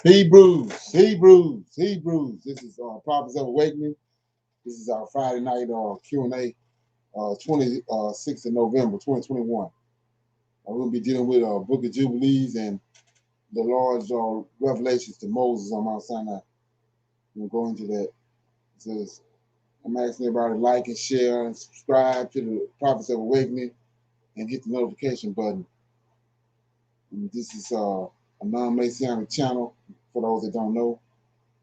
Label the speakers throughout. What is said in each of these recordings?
Speaker 1: Hebrews. This is Prophets of Awakening. This is our Friday night Q&A, 26th of November, 2021. We'll be dealing with Book of Jubilees and the Lord's revelations to Moses on Mount Sinai. We'll go into that. It says, I'm asking everybody to like and share and subscribe to the Prophets of Awakening and hit the notification button. And this is a non-Messianic channel. For those that don't know,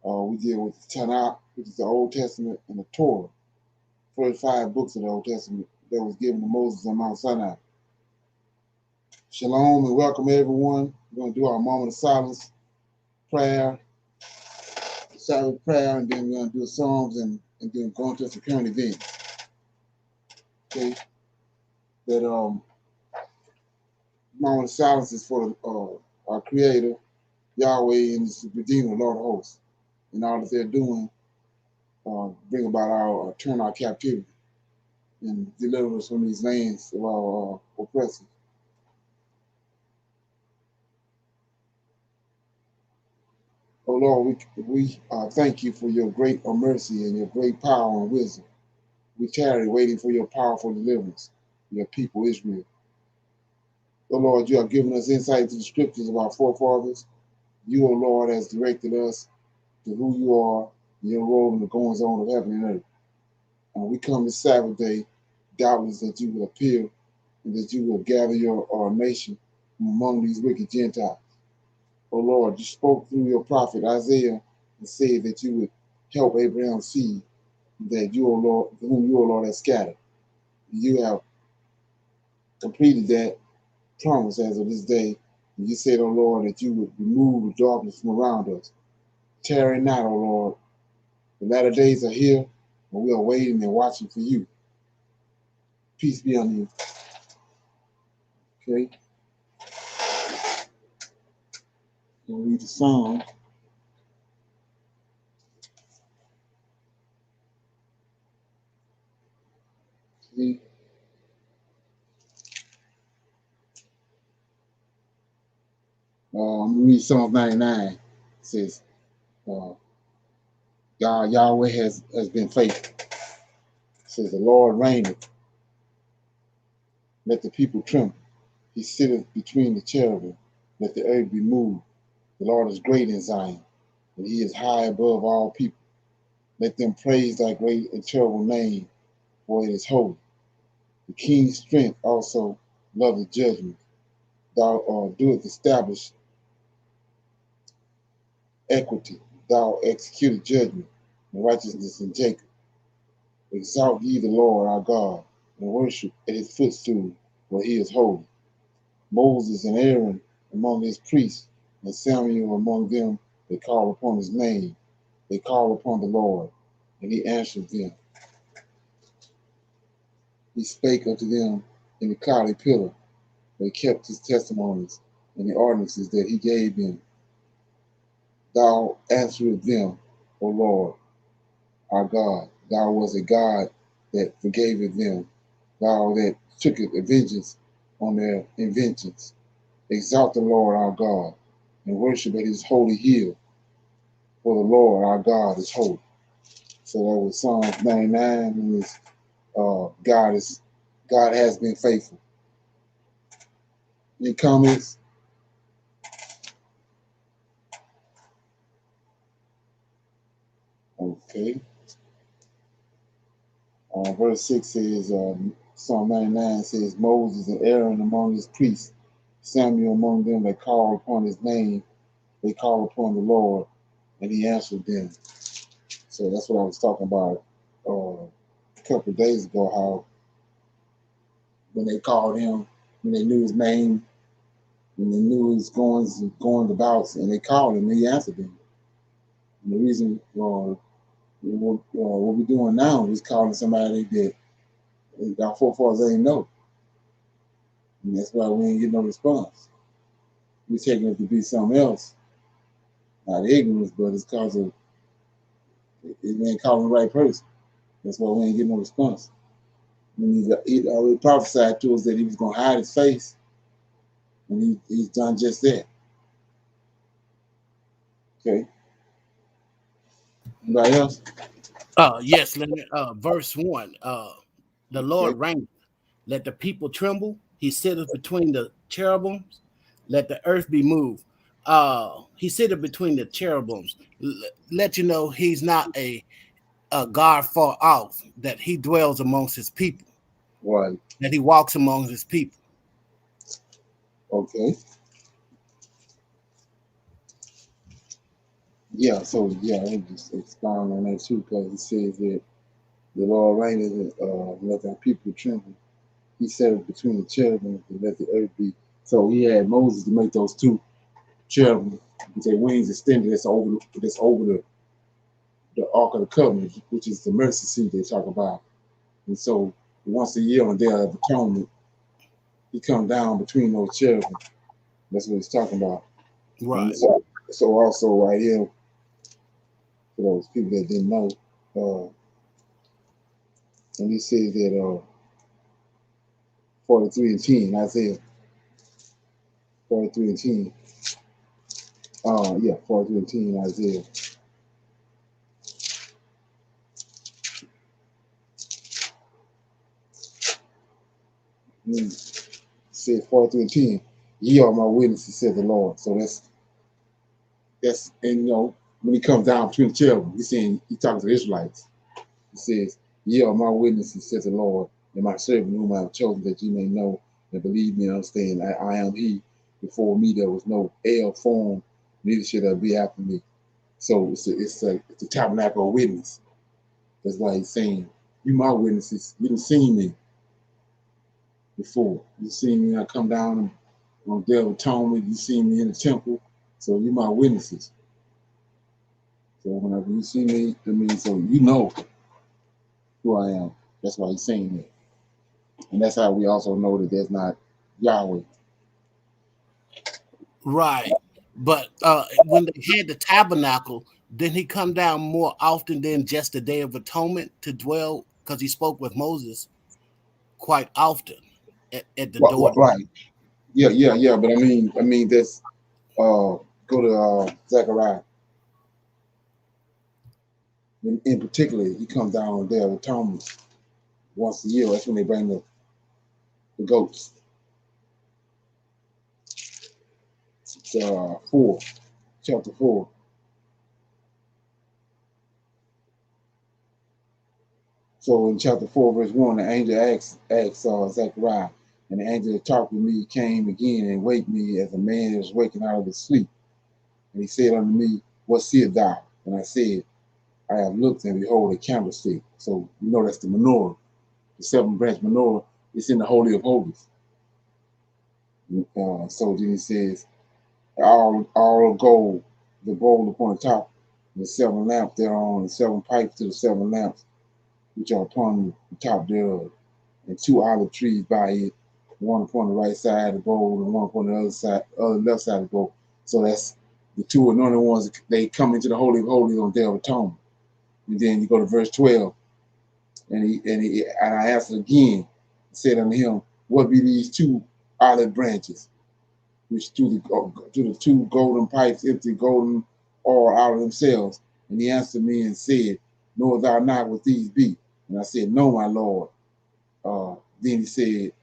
Speaker 1: we deal with the Tanakh, which is the Old Testament, and the Torah. 45 books of the Old Testament that was given to Moses on Mount Sinai. Shalom and welcome everyone. We're going to do our moment of silence, prayer, Sabbath prayer, and then we're going to do Psalms and then go into some current events. Okay? That moment of silence is for our Creator, Yahweh, and His Redeemer, Lord of hosts. And all that they're doing, bring about our turn our captivity and deliver us from these lands of our oppressors. Oh Lord, we thank you for your great mercy and your great power and wisdom. We tarry waiting for your powerful deliverance, your people Israel. Oh Lord, you have given us insight into the scriptures of our forefathers. You, oh Lord, has directed us to who you are, your role in the goings on of heaven and earth. And we come this Sabbath day, doubtless that you will appear and that you will gather our nation from among these wicked Gentiles. Oh Lord, you spoke through your prophet Isaiah and said that you would help Abraham's seed, that you, O Lord, whom you, O Lord, have scattered. You have completed that promise as of this day. And you said, O Lord, that you would remove the darkness from around us. Tarry not, O Lord. The latter days are here, and we are waiting and watching for you. Peace be on you. Okay? We'll read the Psalm. See? I'm going to read Psalm 99. It says, God, Yahweh has been faithful. It says, the Lord reigneth. Let the people tremble. He sitteth between the cherubim. Let the earth be moved. The Lord is great in Zion, and he is high above all people. Let them praise thy great and terrible name, for it is holy. The king's strength also loveth judgment. Thou doest establish equity. Thou executest judgment and righteousness in Jacob. Exalt ye the Lord our God, and worship at his footstool, for he is holy. Moses and Aaron among his priests, and Samuel among them that call upon his name. They call upon the Lord, and he answered them. He spake unto them in the cloudy pillar. They kept his testimonies and the ordinances that he gave them. Thou answered them, O Lord, our God. Thou was a God that forgaveth them. Thou that tookest vengeance on their inventions. Exalt the Lord our God, and worship at his holy hill, for the Lord our God is holy. So that was Psalms 99, and it's, God has been faithful. Any comments? Okay. Verse 6 says, Psalm 99 says, Moses and Aaron among his priests, Samuel among them that call upon his name, they call upon the Lord, and he answered them. So that's what I was talking about a couple of days ago, how when they called him, when they knew his name, And they knew he was going about, and they called him, and he answered them. And the reason what we're doing now is calling somebody that our forefathers ain't know. And that's why we ain't getting no response. We're taking it to be something else, not ignorance, but it's because of it ain't calling the right person. That's why we ain't getting no response. When he already prophesied to us that he was going to hide his face, and he's done just that. Okay. Anybody else?
Speaker 2: Yes, verse 1. The
Speaker 1: Okay.
Speaker 2: Lord reigneth. Let the people tremble. He sitteth between the cherubims. Let the earth be moved. He sitteth between the cherubims. Let you know he's not a God far off, that he dwells amongst his people,
Speaker 1: Right.
Speaker 2: that he walks among his people.
Speaker 1: Okay. Yeah. So yeah, I will just expound on that too, because it says that the Lord reigneth, let the people tremble. He said between the cherubim and let the earth be. So he had Moses to make those two cherubim with their wings extended. That's over the Ark of the Covenant, which is the mercy seat they talk about. And so once a year on the Day of Atonement, he come down between those cherubim. That's what he's talking about. And
Speaker 2: Right.
Speaker 1: so also right here, for those people that didn't know, and he says that 43 and 10, Isaiah 43 and 10. Yeah, 43 and 10, Isaiah. Said 43 and 10. Ye are my witnesses, said the Lord. So that's and when he comes down between the cherubim, he's saying he talking to the Israelites. He says, ye are my witnesses, says the Lord, and my servant whom I have chosen, that ye may know and believe me and understand. I am he. Before me there was no ale form, neither should there be after me. So it's a tabernacle of witness. That's why he's saying, you my witnesses. You didn't see me before. You seen me when I come down on Day of Atonement. You seen me in the temple. So you my witnesses. So whenever you see me, I mean, so you know who I am. That's why he's saying that. And that's how we also know that there's not Yahweh.
Speaker 2: Right. But when they had the tabernacle, didn't he come down more often than just the Day of Atonement to dwell? Because he spoke with Moses quite often at the door.
Speaker 1: Right. Yeah. But I mean, that's go to Zechariah. In particular, he comes down on the Day of Atonement once a year. That's when they bring the goats. It's 4, chapter 4. So in chapter 4, verse 1, the angel asks Zechariah, and the angel that talked with me came again and waked me as a man is waking out of his sleep. And he said unto me, what seest thou? And I said, I have looked, and behold, a candlestick. So you know that's the menorah, the seven branch menorah. It's in the Holy of Holies. So then he says, all gold, the gold upon the top, the seven lamps thereon, the seven pipes to the seven lamps, which are upon the top thereof, and two olive trees by it, one upon the right side of the bowl and one upon the other left side of the bowl. So that's the two anointed ones. They come into the Holy of Holies on Day of Atonement. And then you go to verse 12, and I answered again, said unto him, what be these two olive branches, which to the two golden pipes empty golden oil out of themselves? And he answered me and said, knowest thou not what these be? And I said, no, my Lord. Then he said,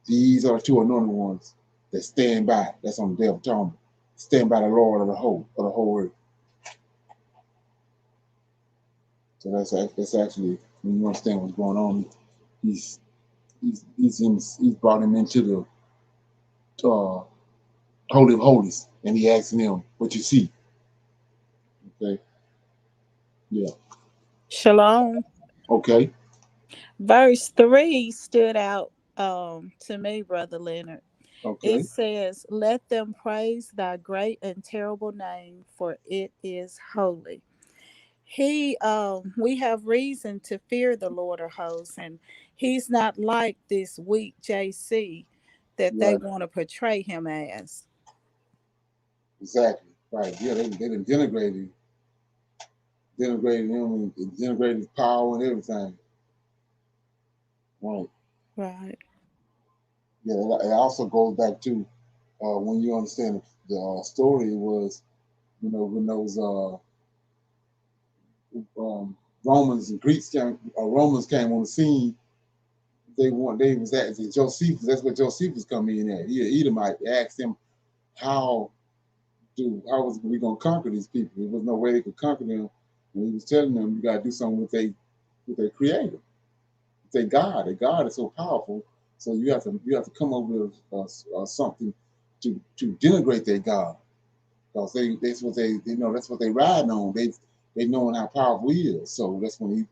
Speaker 1: these are two anointed ones that stand by. That's on the Day of Atonement. Stand by the Lord of the whole earth. So that's actually, when you understand what's going on, he's he's brought him into the Holy of Holies, and he asking him, "What you see?" Okay, yeah,
Speaker 3: Shalom.
Speaker 1: okay,
Speaker 3: Verse 3 stood out to me, Brother Leonard. It
Speaker 1: Okay.
Speaker 3: says, "Let them praise thy great and terrible name, for it is holy." We have reason to fear the Lord of hosts, and he's not like this weak JC that they
Speaker 1: Right.
Speaker 3: want to portray him as.
Speaker 1: Exactly. Right. Yeah, they done denigrated him and denigrated his power and everything. Right.
Speaker 3: Right.
Speaker 1: Yeah. It also goes back to when you understand the story was, when those Romans and Greeks Romans came on the scene. They was at Josephus. That's what Josephus come in at. He Edomite asked him how how was we gonna conquer these people? There was no way they could conquer them. And he was telling them, you gotta do something with their creator, with their God. Their God is so powerful, so you have to come up with something to denigrate their God, because that's what they riding on. They knowing how powerful he is. So that's when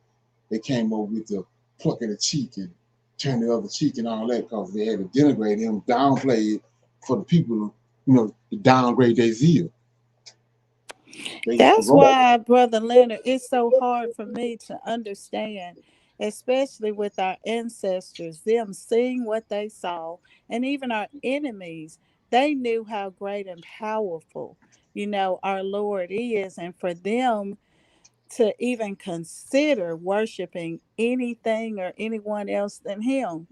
Speaker 1: they came up with the plucking the cheek and turn the other cheek and all that, because they had to denigrate him, downplay it for the people, to downgrade their zeal. The
Speaker 3: That's
Speaker 1: Roman,
Speaker 3: why, Brother Leonard, it's so hard for me to understand, especially with our ancestors, them seeing what they saw, and even our enemies. They knew how great and powerful, our Lord is, and for them to even consider worshiping anything or anyone else than Him.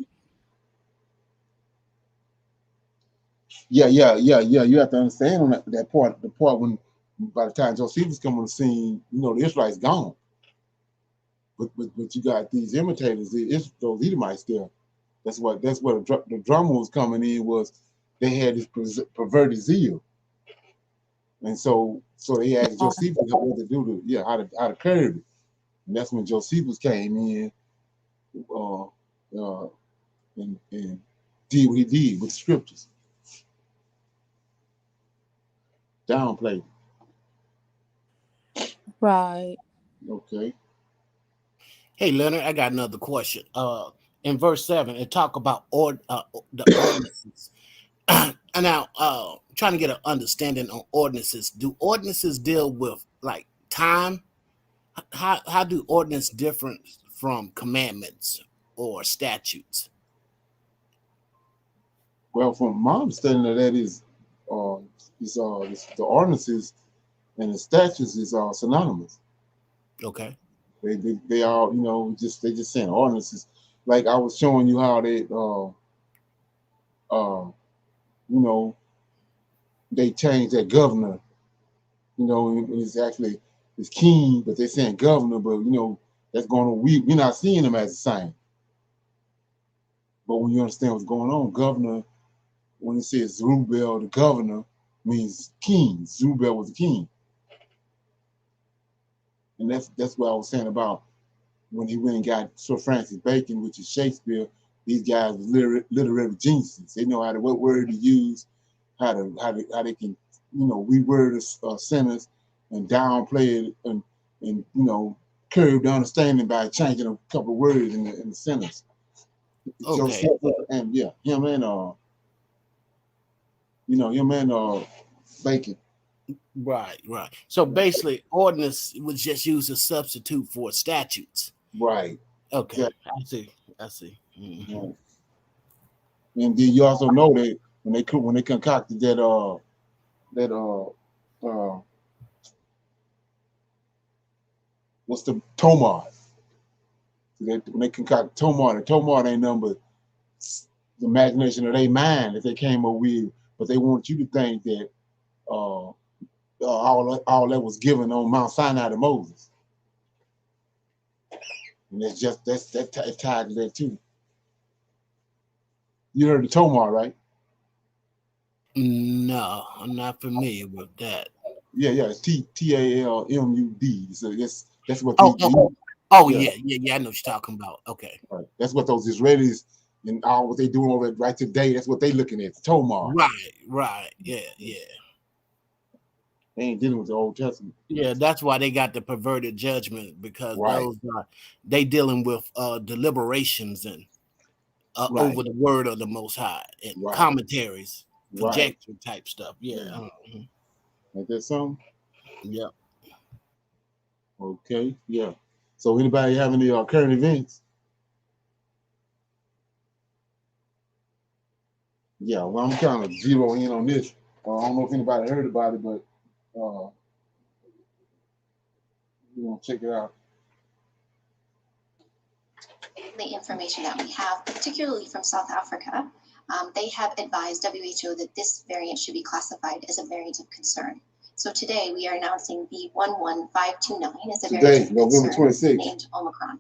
Speaker 1: yeah. You have to understand on that part, the part when by the time Josephus come on the scene, the Israelites gone. But you got these imitators, those Edomites there. That's what the drama was coming in, was they had this perverted zeal. And so they asked Josephus what to do how to curb it. And that's when Josephus came in, uh, uh, and did what he did with the scriptures, downplayed.
Speaker 3: Right.
Speaker 1: Okay.
Speaker 2: Hey, Leonard, I got another question. In verse 7, it talk about the ordinances. And now, trying to get an understanding on ordinances. Do ordinances deal with like time? How do ordinance different from commandments or statutes?
Speaker 1: Well, from my understanding of that uh, the ordinances and the statutes is synonymous.
Speaker 2: Okay.
Speaker 1: They all, they just saying ordinances. Like I was showing you how uh, you know, they changed that governor. And it's actually it's king, but they're saying governor. But that's going on. We're not seeing him as the same. But when you understand what's going on, governor, when it says Zerubbabel, the governor, means king. Zerubbabel was the king, and that's what I was saying about when he went and got Sir Francis Bacon, which is Shakespeare. These guys are literary geniuses. They know what word to use, how they can reword a sentence and downplay it, and curve the understanding by changing a couple of words in the sentence.
Speaker 2: Okay.
Speaker 1: Joseph and him and Bacon.
Speaker 2: Right, right. So basically, ordinance was just used as substitute for statutes.
Speaker 1: Right.
Speaker 2: Okay,
Speaker 1: Exactly.
Speaker 2: I see. I see.
Speaker 1: Right. And then you also know that when they concocted that what's the Tomar? When they concoct Tomar, the Tomar ain't nothing but the imagination of their mind that they came up with, but they want you to think that all that was given on Mount Sinai to Moses, and that's tied to that too. You heard the Tomar, right?
Speaker 2: No, I'm not familiar with that.
Speaker 1: Yeah, it's Talmud. So that's what
Speaker 2: Oh, oh,
Speaker 1: yeah,
Speaker 2: yeah. I know what you're talking about. Okay.
Speaker 1: right. That's what those Israelis and all what they doing over right today. That's what they looking at, the Tomar.
Speaker 2: Right, right. Yeah, yeah.
Speaker 1: They ain't dealing with the Old Testament.
Speaker 2: Yeah, that's why they got the perverted judgment, because
Speaker 1: Right.
Speaker 2: they dealing with deliberations and
Speaker 1: Right.
Speaker 2: over the word of the Most High and
Speaker 1: Right.
Speaker 2: commentaries,
Speaker 1: Right.
Speaker 2: conjecture type stuff. Yeah.
Speaker 1: Yeah. Ain't that something?
Speaker 2: Yeah.
Speaker 1: Okay. Yeah. So anybody have any current events? Yeah. Well, I'm kind of zeroing in on this. I don't know if anybody heard about it, but you want to check it out.
Speaker 4: The information that we have, particularly from South Africa, they have advised WHO that this variant should be classified as a variant of concern. So today we are announcing B11529 as a variant of
Speaker 1: November
Speaker 4: concern
Speaker 1: 26th.
Speaker 4: named Omicron.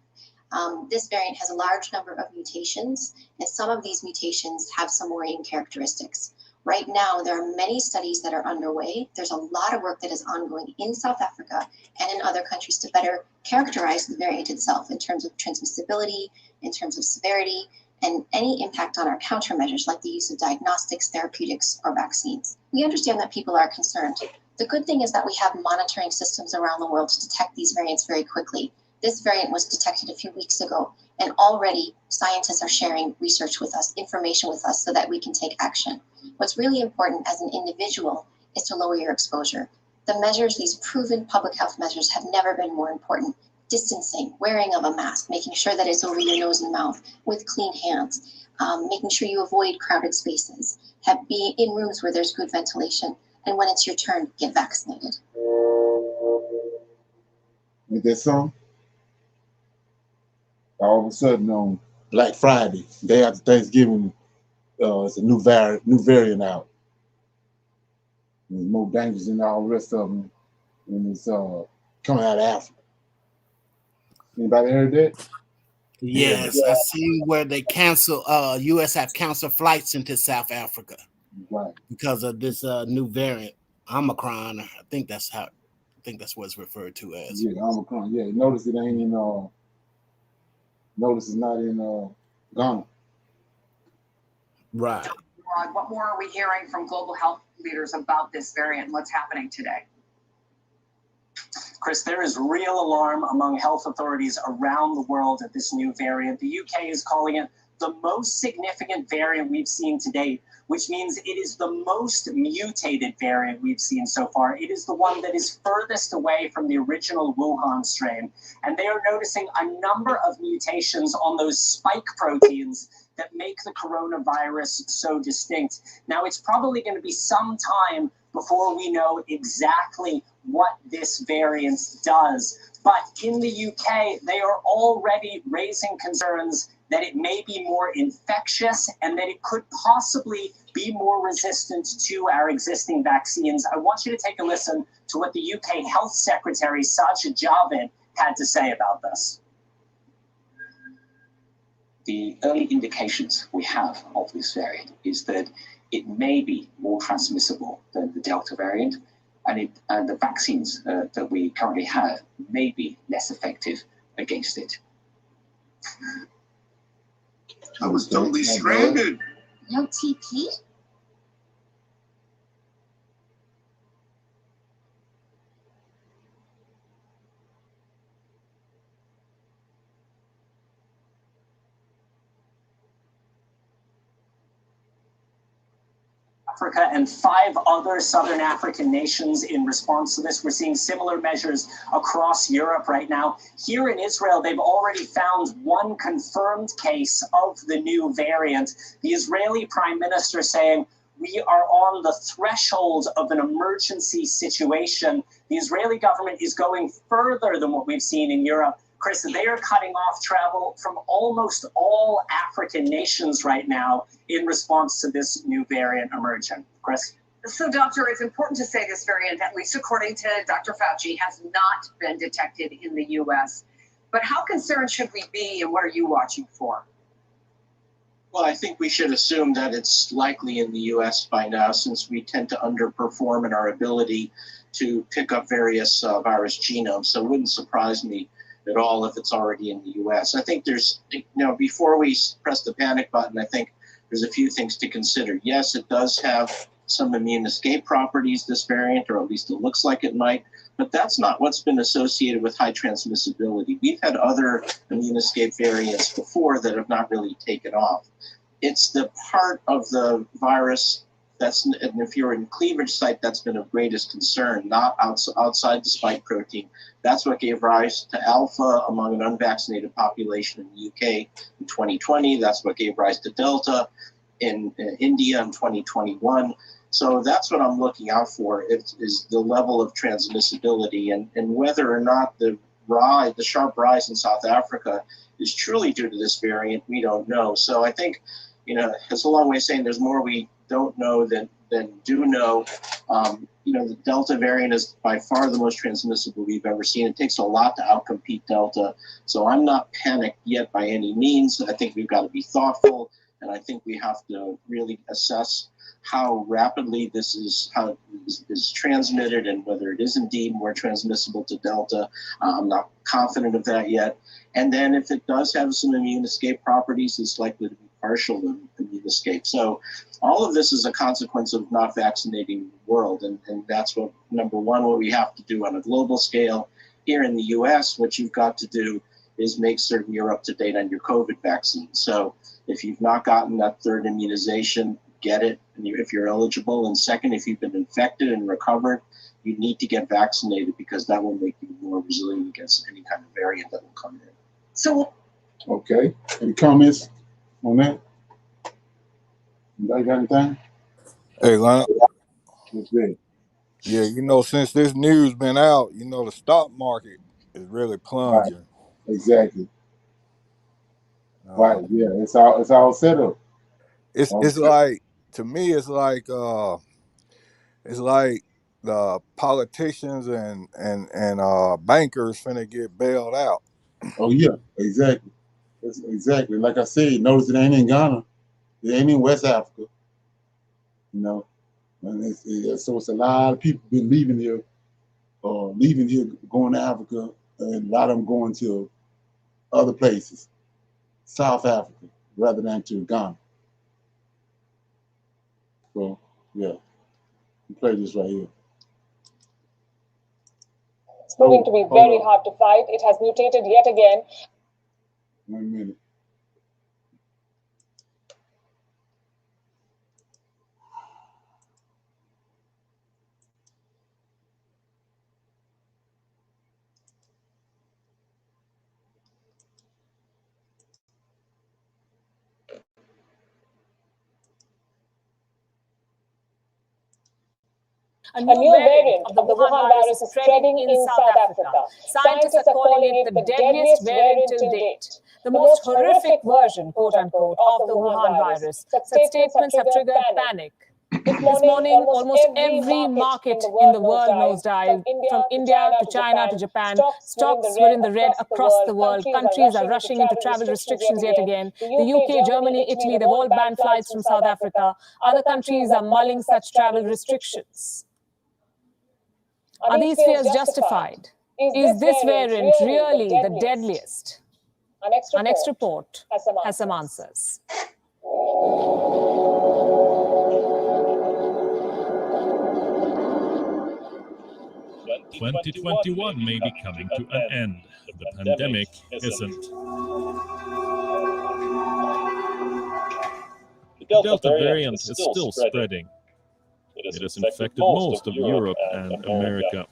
Speaker 4: This variant has a large number of mutations, and some of these mutations have some worrying characteristics. Right now, there are many studies that are underway. There's a lot of work that is ongoing in South Africa and in other countries to better characterize the variant itself in terms of transmissibility, in terms of severity, and any impact on our countermeasures like the use of diagnostics, therapeutics, or vaccines. We understand that people are concerned. The good thing is that we have monitoring systems around the world to detect these variants very quickly. This variant was detected a few weeks ago, and already scientists are sharing research with us, information with us, so that we can take action. What's really important as an individual is to lower your exposure. The measures, these proven public health measures, have never been more important. Distancing, wearing of a mask, making sure that it's over your nose and mouth with clean hands, making sure you avoid crowded spaces, be in rooms where there's good ventilation, and when it's your turn, get vaccinated.
Speaker 1: Ain't that something? All of a sudden on Black Friday, day after Thanksgiving, it's a new variant out. There's more dangerous than all the rest of them, and it's coming out of Africa. Anybody heard that?
Speaker 2: Yes, I see where they cancel. U.S. have canceled flights into South Africa,
Speaker 1: right,
Speaker 2: because of this new variant, Omicron. I think that's what it's referred to as.
Speaker 1: Yeah, Omicron. Yeah, notice it ain't in. Notice it's not in Ghana.
Speaker 2: Right.
Speaker 5: What more are we hearing from global health leaders about this variant? What's happening today?
Speaker 6: Chris, there is real alarm among health authorities around the world at this new variant. The UK is calling it the most significant variant we've seen to date, which means it is the most mutated variant we've seen so far. It is the one that is furthest away from the original Wuhan strain. And they are noticing a number of mutations on those spike proteins that make the coronavirus so distinct. Now, it's probably going to be some time before we know exactly what this variant does. But in the UK, they are already raising concerns that it may be more infectious and that it could possibly be more resistant to our existing vaccines. I want you to take a listen to what the UK Health Secretary, Sajid Javid, had to say about this.
Speaker 7: The early indications we have of this variant is that it may be more transmissible than the Delta variant, and the vaccines that we currently have may be less effective against it.
Speaker 8: I was totally stranded.
Speaker 4: No TP?
Speaker 6: Africa and 5 other southern African nations in response to this. We're seeing similar measures across Europe right now. Here in Israel, they've already found one confirmed case of the new variant. The Israeli Prime Minister saying, "We are on the threshold of an emergency situation." The Israeli government is going further than what we've seen in Europe. Chris, they are cutting off travel from almost all African nations right now in response to this new variant emerging. Chris?
Speaker 5: So, Doctor, it's important to say this variant, at least according to Dr. Fauci, has not been detected in the U.S. But how concerned should we be, and what are you watching for?
Speaker 8: Well, I think we should assume that it's likely in the U.S. by now, since we tend to underperform in our ability to pick up various virus genomes. So it wouldn't surprise me at all if it's already in the U.S. I think there's, before we press the panic button, I think there's a few things to consider. Yes, it does have some immune escape properties, this variant, or at least it looks like it might, but that's not what's been associated with high transmissibility. We've had other immune escape variants before that have not really taken off. it's the part of the virus that's, and if you're in cleavage site, that's been of greatest concern, not outside the spike protein. That's what gave rise to alpha among an unvaccinated population in the UK in 2020. That's what gave rise to Delta in India in 2021. So that's what I'm looking out for, is the level of transmissibility, and whether or not the sharp rise in South Africa is truly due to this variant, we don't know. So I think, it's a long way of saying there's more we don't know than do know. The Delta variant is by far the most transmissible we've ever seen. It takes a lot to outcompete Delta. So I'm not panicked yet by any means. I think we've got to be thoughtful, and I think we have to really assess how rapidly this is transmitted, and whether it is indeed more transmissible to Delta. I'm not confident of that yet. And then if it does have some immune escape properties, it's likely to be partial immune escape. So all of this is a consequence of not vaccinating the world. And that's what, number one, what we have to do on a global scale. Here in the US, what you've got to do is make certain you're up to date on your COVID vaccine. So if you've not gotten that third immunization, get it if you're eligible. And second, if you've been infected and recovered, you need to get vaccinated, because that will make you more resilient against any kind of variant that will come in.
Speaker 5: So,
Speaker 1: okay. Any comments on that? Anybody got anything?
Speaker 9: Hey, Lana.
Speaker 1: What's that?
Speaker 9: Yeah, since this news been out, the stock market is really plunging.
Speaker 1: Right. Exactly. Right. Yeah. It's all set up.
Speaker 9: It's like, to me, it's like the politicians and bankers finna get bailed out.
Speaker 1: Oh yeah, exactly. That's exactly. Like I said, notice it ain't in Ghana. It ain't in West Africa. And so it's a lot of people been leaving here, going to Africa, and a lot of them going to other places, South Africa, rather than to Ghana. So yeah, we play this right here.
Speaker 10: It's proving to be very hard to fight. It has mutated yet again.
Speaker 1: 1 minute.
Speaker 10: A new variant of the Wuhan virus is spreading in South Africa. Scientists are calling it the deadliest variant till date. The most horrific version, quote-unquote, of the Wuhan virus. Such statements have triggered panic. This morning, almost every market in the world nosedived, from India to China to Japan. Stocks were in the red across the world. Countries are rushing into travel restrictions yet again. The UK, Germany, Italy, they've all banned flights from South Africa. Other countries are mulling such travel restrictions. Are these fears justified? Is this variant really the deadliest? Our next report has some answers.
Speaker 11: 2021 may be coming to an end. The pandemic isn't. The Delta variant is still spreading. It has infected most of Europe and America.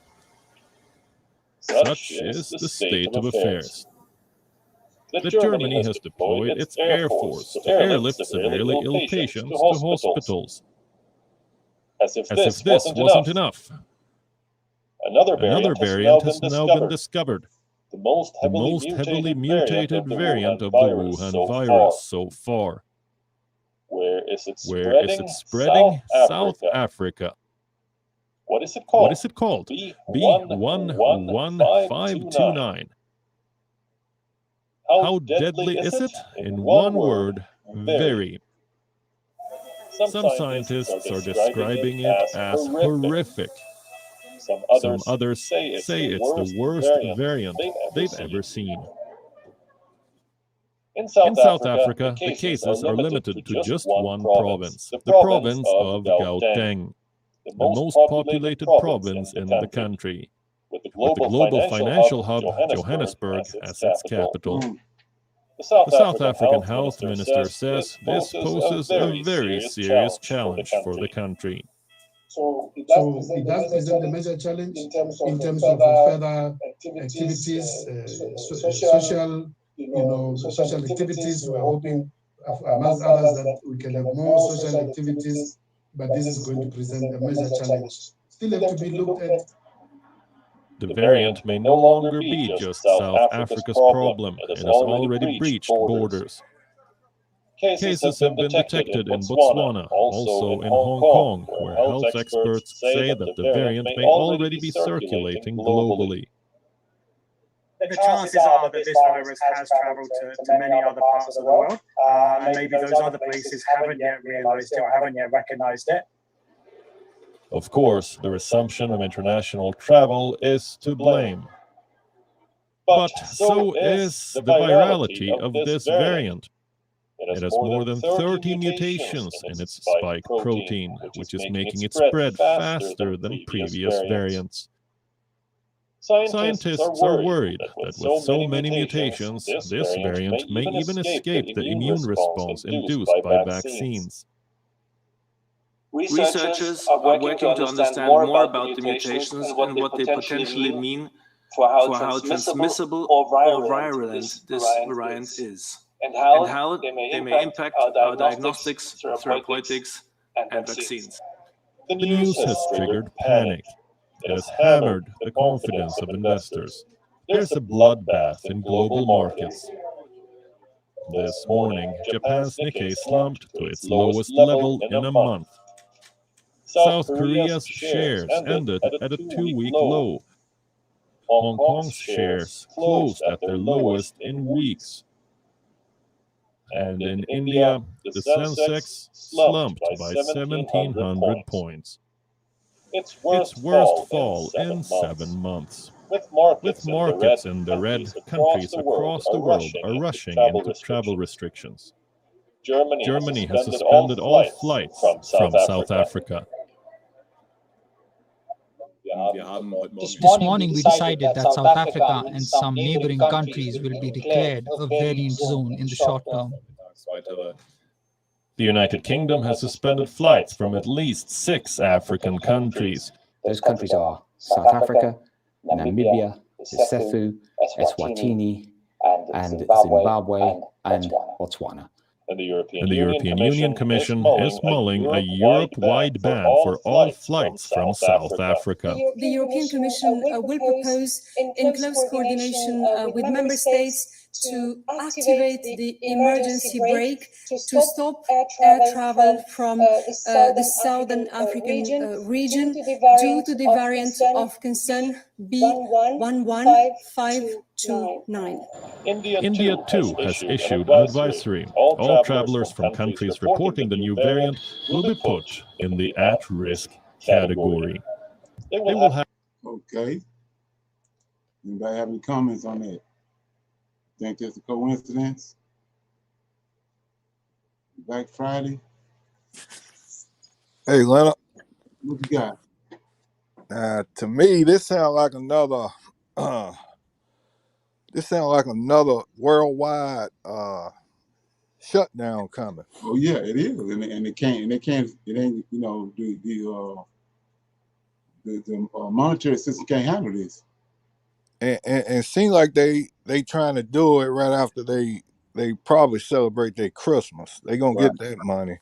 Speaker 11: Such is the state of affairs. That Germany has deployed its Air Force to airlift severely ill patients to hospitals. As if this wasn't enough. Another variant has now been discovered. The most heavily mutated variant of the Wuhan virus so far. Where is it spreading? South Africa. What is it called? B11529. How deadly is it? In one word, very. Some scientists are describing it as horrific. Some others say it's the worst variant they've ever seen. In South Africa, the cases are limited to just one province, the province of Gauteng, the most populated province in the country, with the global financial hub Johannesburg as its capital. The South African health minister says this poses a very serious challenge for the country.
Speaker 12: So it does present a major challenge in terms of further activities, social, social activities. We're hoping, amongst others, that we can have more social activities, but this is going to present a major challenge. Still have to be looked at.
Speaker 11: The variant may no longer be just South Africa's problem. It has already breached borders. Cases have been detected in Botswana, also in Hong Kong, where health experts say that the variant may already be circulating globally.
Speaker 13: The chances are that this virus has traveled to many other parts of the world, and maybe those other places haven't yet realized it or haven't yet recognized it.
Speaker 11: Of course, the resumption of international travel is to blame. But so is the virality of this variant. It has more than 30 mutations in its spike protein, which is making it spread faster than previous variants. Scientists are worried that with so many mutations, this variant may even escape the immune response induced by vaccines.
Speaker 14: Researchers are working to understand more about the mutations and what they potentially mean for how transmissible or virulent this variant is, and how they may impact our diagnostics, therapeutics, and vaccines.
Speaker 11: The news has triggered panic. It has hammered the confidence of investors. There's a bloodbath in global markets. This morning, Japan's Nikkei slumped to its lowest level in a month. South Korea's shares ended at a 2-week low. Hong Kong's shares closed at their lowest in weeks. And in India, the Sensex slumped by 1,700 points. Its worst fall in 7 months. With markets in the red, countries across the world are rushing into travel restrictions. Germany has suspended all flights from South Africa.
Speaker 15: This morning, we decided that South Africa and some neighboring countries will be declared a variant zone in the short term.
Speaker 11: The United Kingdom has suspended flights from at least 6 African countries.
Speaker 16: Those countries are South Africa, Namibia, Lesotho, Eswatini, and Zimbabwe, and Botswana.
Speaker 11: And the European Union Commission is mulling a Europe-wide ban for all flights from South Africa.
Speaker 17: The European Commission will propose, in close coordination with member states, to activate the emergency brake to stop air travel from the Southern African region due to the variant of concern B11529.
Speaker 11: India too has issued an advisory. All travelers from countries reporting the new variant will be put in the at-risk category. They will have...
Speaker 1: Okay. Anybody have any comments on that? Think it's a coincidence? Black Friday?
Speaker 9: Hey, Leonard.
Speaker 1: What you got?
Speaker 9: To me, this sounds like another worldwide shutdown coming.
Speaker 1: Oh yeah, it is, and it ain't the monetary system can't handle this.
Speaker 9: And it seems like they trying to do it right after they probably celebrate their Christmas. They gonna get that money.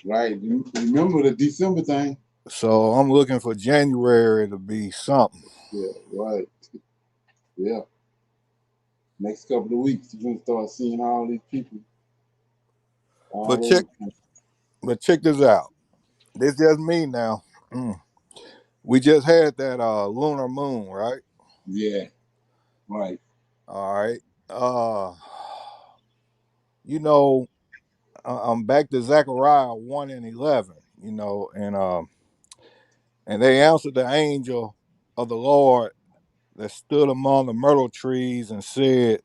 Speaker 1: Right. You remember the December thing?
Speaker 9: So I'm looking for January to be something.
Speaker 1: Yeah, right. Yeah. Next couple of weeks, you're gonna start seeing all these people.
Speaker 9: But check this out. This just me now. We just had that lunar moon, right?
Speaker 1: Yeah. Right.
Speaker 9: All right. I'm back to Zechariah 1:11, and they answered the angel of the Lord that stood among the myrtle trees and said,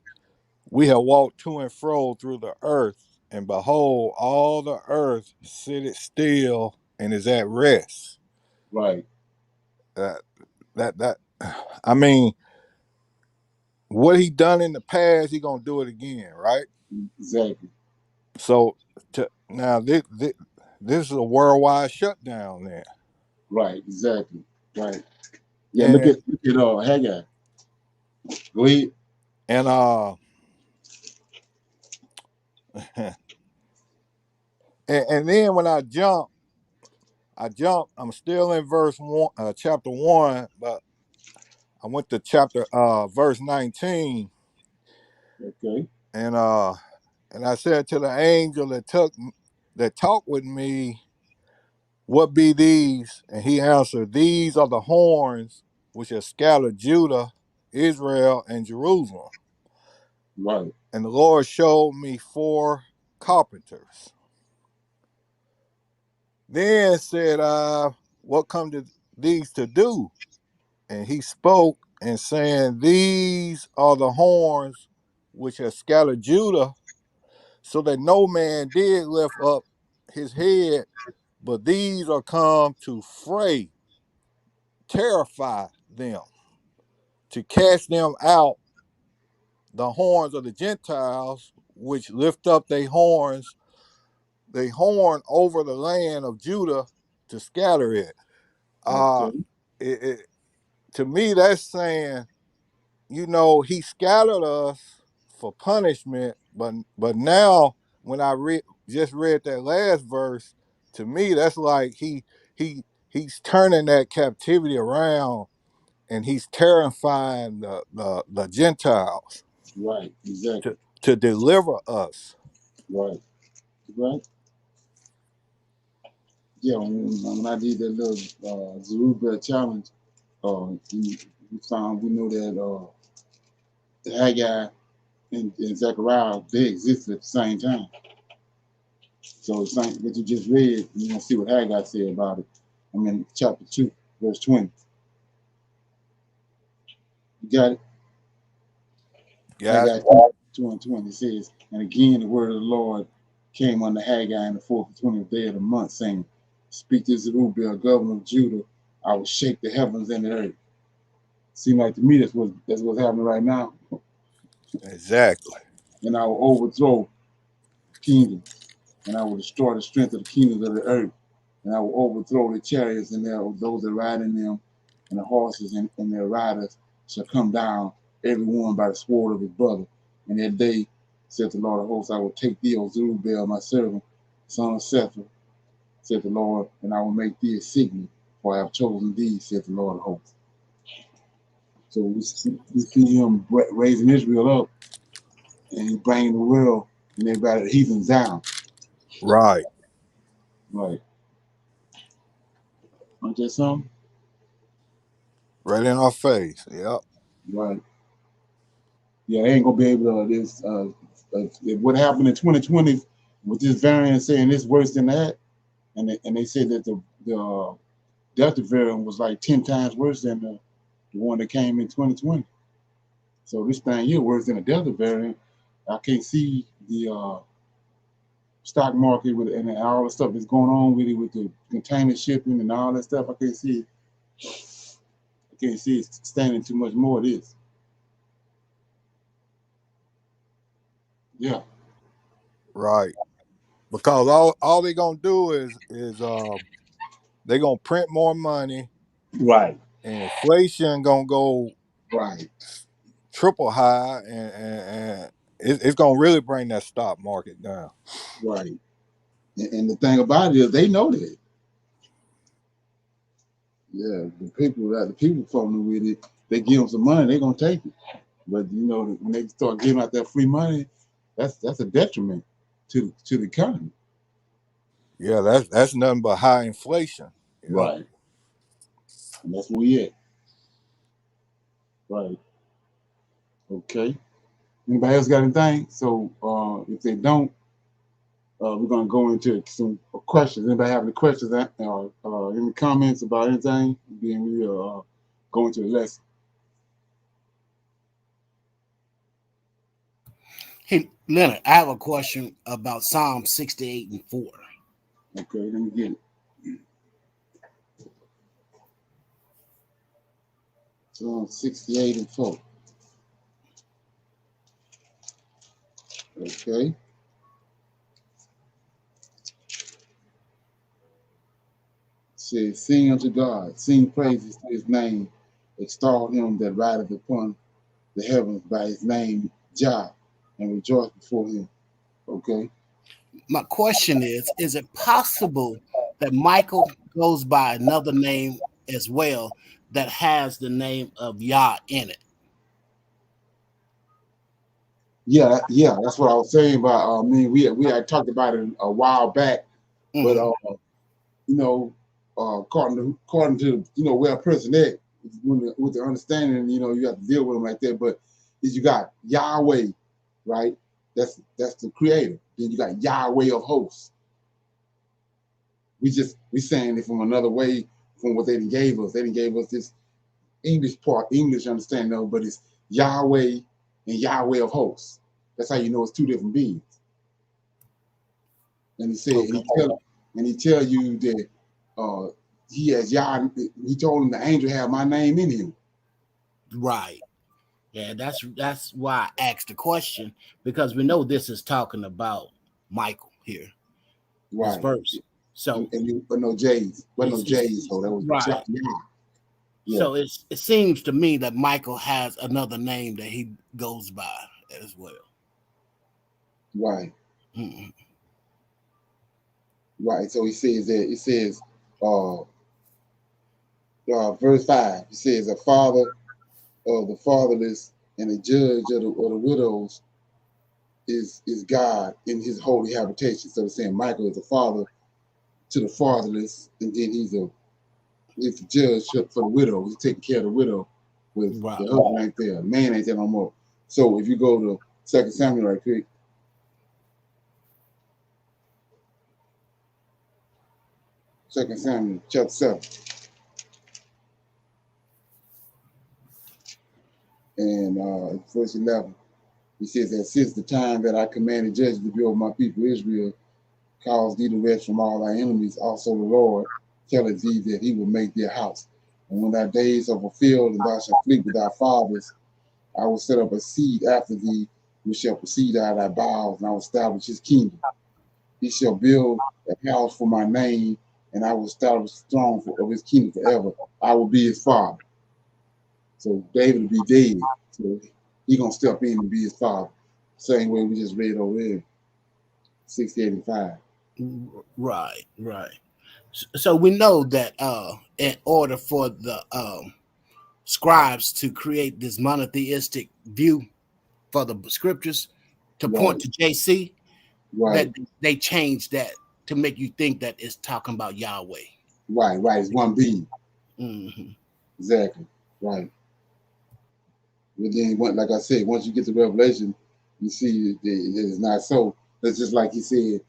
Speaker 9: "We have walked to and fro through the earth, and behold, all the earth sitteth still and is at rest."
Speaker 1: Right.
Speaker 9: I mean, what he done in the past, he gonna do it again, right?
Speaker 1: Exactly.
Speaker 9: So now this is a worldwide shutdown there.
Speaker 1: Right, exactly. Right. Yeah, look at Haggai. Go ahead.
Speaker 9: And and then when I jump, I'm still in verse 1, chapter 1, but I went to verse 19.
Speaker 1: Okay.
Speaker 9: And I said to the angel that talked with me, what be these? And he answered, these are the horns which have scattered Judah, Israel, and Jerusalem.
Speaker 1: Right.
Speaker 9: And the Lord showed me 4 carpenters. Then said I, what come to these to do? And he spoke and saying, these are the horns which have scattered Judah, so that no man did lift up his head, but these are come to fray, terrify them, to cast them out, the horns of the Gentiles, which lift up their horn over the land of Judah to scatter it.
Speaker 1: Okay.
Speaker 9: To me, that's saying, he scattered us for punishment, but now when I just read that last verse, to me that's like he's turning that captivity around and he's terrifying the Gentiles.
Speaker 1: Right. Exactly.
Speaker 9: To deliver us.
Speaker 1: Right. Right. Yeah. When I did that little Zerubbabel challenge, we know that the Haggai and Zechariah, they existed at the same time. So it's like what you just read, you're gonna see what Haggai said about it. I'm in chapter 2, verse 20. You got it?
Speaker 9: Got it.
Speaker 1: Haggai 2 and 20 says, and again the word of the Lord came unto Haggai in the 4th and 20th day of the month, saying, speak to Zerubbabel, governor of Judah, I will shake the heavens and the earth. Seems like to me that's what's happening right now.
Speaker 9: Exactly.
Speaker 1: And I will overthrow kingdoms, and I will destroy the strength of the kingdoms of the earth, and I will overthrow the chariots and those that ride in them, and the horses and their riders shall come down, every one by the sword of his brother. And that day, said the Lord of hosts, I will take thee, O Zerubbabel, my servant, son of Sephir, said the Lord, and I will make thee a signet, for I have chosen thee, said the Lord of hosts. So we see him raising Israel up, and he's bringing the world and everybody, the heathens down.
Speaker 9: Right.
Speaker 1: Right. Aren't that something?
Speaker 9: Right in our face. Yep.
Speaker 1: Right. Yeah, they ain't gonna be able to. What happened in 2020 with this variant saying it's worse than that, and they said that the Delta variant was like 10 times worse than the one that came in 2020. So this thing here worse than the Delta variant. I can't see the stock market with and all the stuff that's going on with it, with the container shipping and all that stuff. I can't see it standing too much more of this. Yeah.
Speaker 9: Right. Because all they're gonna do is they're gonna print more money.
Speaker 1: Right.
Speaker 9: And inflation gonna go
Speaker 1: right
Speaker 9: triple high, and it's gonna really bring that stock market down.
Speaker 1: Right. And the thing about it is they know that. Yeah, the people fumbling with it, they give them some money, they're gonna take it. But when they start giving out that free money, that's a detriment to the economy.
Speaker 9: Yeah, that's nothing but high inflation.
Speaker 1: Right. And that's where we at. Right. Okay. Anybody else got anything? So if they don't, we're gonna go into some questions. Anybody have any questions? Any comments about anything? Then we'll go into the lesson.
Speaker 2: Hey, Leonard, I have a question about Psalm 68 and 4.
Speaker 1: Okay, let me get it. Psalm 68 and 4. Okay. Says, sing unto God, sing praises to his name, extol him that rideth upon the heavens by his name, Jah, and rejoice before him. Okay.
Speaker 2: My question is it possible that Michael goes by another name as well that has the name of Yah in it?
Speaker 1: Yeah, that's what I was saying about. I mean, we had talked about it a while back, but you know, according to where a person at, with the understanding, you have to deal with them like that. But is you got Yahweh, right? That's the creator. Then you got Yahweh of hosts. We saying it from another way from what they didn't gave us. They didn't gave us this English understanding of, but it's Yahweh and Yahweh of hosts. That's how you know it's two different beings. And he said, he tell you that he has Yah. He told him the angel had my name in him.
Speaker 2: Right. Yeah, that's why I asked the question, because we know this is talking about Michael here.
Speaker 1: Right.
Speaker 2: This verse. So
Speaker 1: but no J's. But no J's. So that was
Speaker 2: right.
Speaker 1: Yeah.
Speaker 2: So it seems to me that Michael has another name that he goes by as well.
Speaker 1: Right. Right. So he says that it says verse 5, it says, a father of the fatherless and a judge of the widows is God in his holy habitation. So it's saying Michael is a father to the fatherless, and then he's the judge for the widow. He's taking care of the widow with the husband ain't there. Man ain't there no more. So if you go to 2 Samuel right quick. 2 Samuel chapter 7. And verse 11. He says that since the time that I commanded judges to be over my people Israel, cause thee to rest from all thy enemies, also the Lord telleth thee that he will make thee a house. And when thy days are fulfilled and thou shalt sleep with thy fathers, I will set up a seed after thee, which shall proceed out of thy bowels, and I will establish his kingdom. He shall build a house for my name, and I will establish the throne of his kingdom forever. I will be his father. So David will be dead. So he's going to step in and be his father. Same way we just read over there, 685.
Speaker 2: Right. So we know that in order for the scribes to create this monotheistic view for the scriptures to point to JC, that they changed that to make you think that it's talking about Yahweh.
Speaker 1: Right. It's one being. Exactly. Right. But then, like I said, once you get to Revelation, you see it's not so. That's just like he said,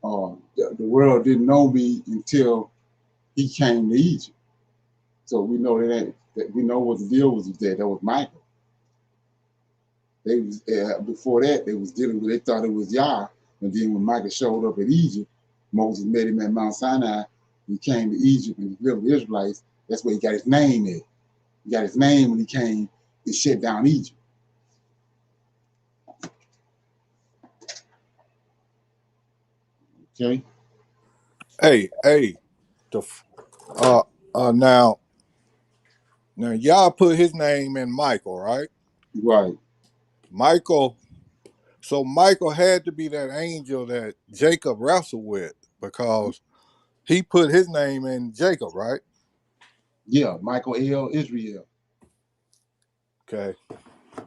Speaker 1: the world didn't know me until he came to Egypt. So we know that we know what the deal was with that. That was Michael. They was before that they was dealing with. They thought it was Yah, and then when Michael showed up at Egypt, Moses met him at Mount Sinai. He came to Egypt and delivered the Israelites. That's where he got his name at. He got his name when he came and shut down Egypt. Okay.
Speaker 9: Hey. Now y'all put his name in Michael, right?
Speaker 1: Right.
Speaker 9: Michael had to be that angel that Jacob wrestled with, because he put his name in Jacob, right?
Speaker 1: Yeah, Michael El Israel.
Speaker 9: Okay.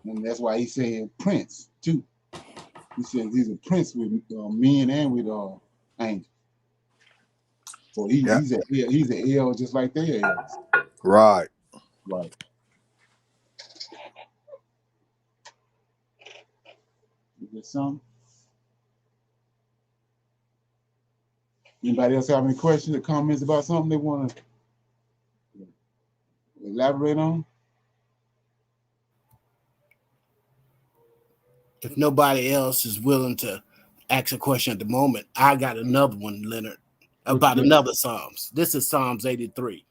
Speaker 1: And that's why he said prince too. He says he's a prince with men and with angels. So he's an El just like they are.
Speaker 9: Right.
Speaker 1: Is there something? Anybody else have any questions or comments about something they want to elaborate on?
Speaker 2: If nobody else is willing to ask a question at the moment, I got another one, Leonard, about another Psalms. This is Psalms 83.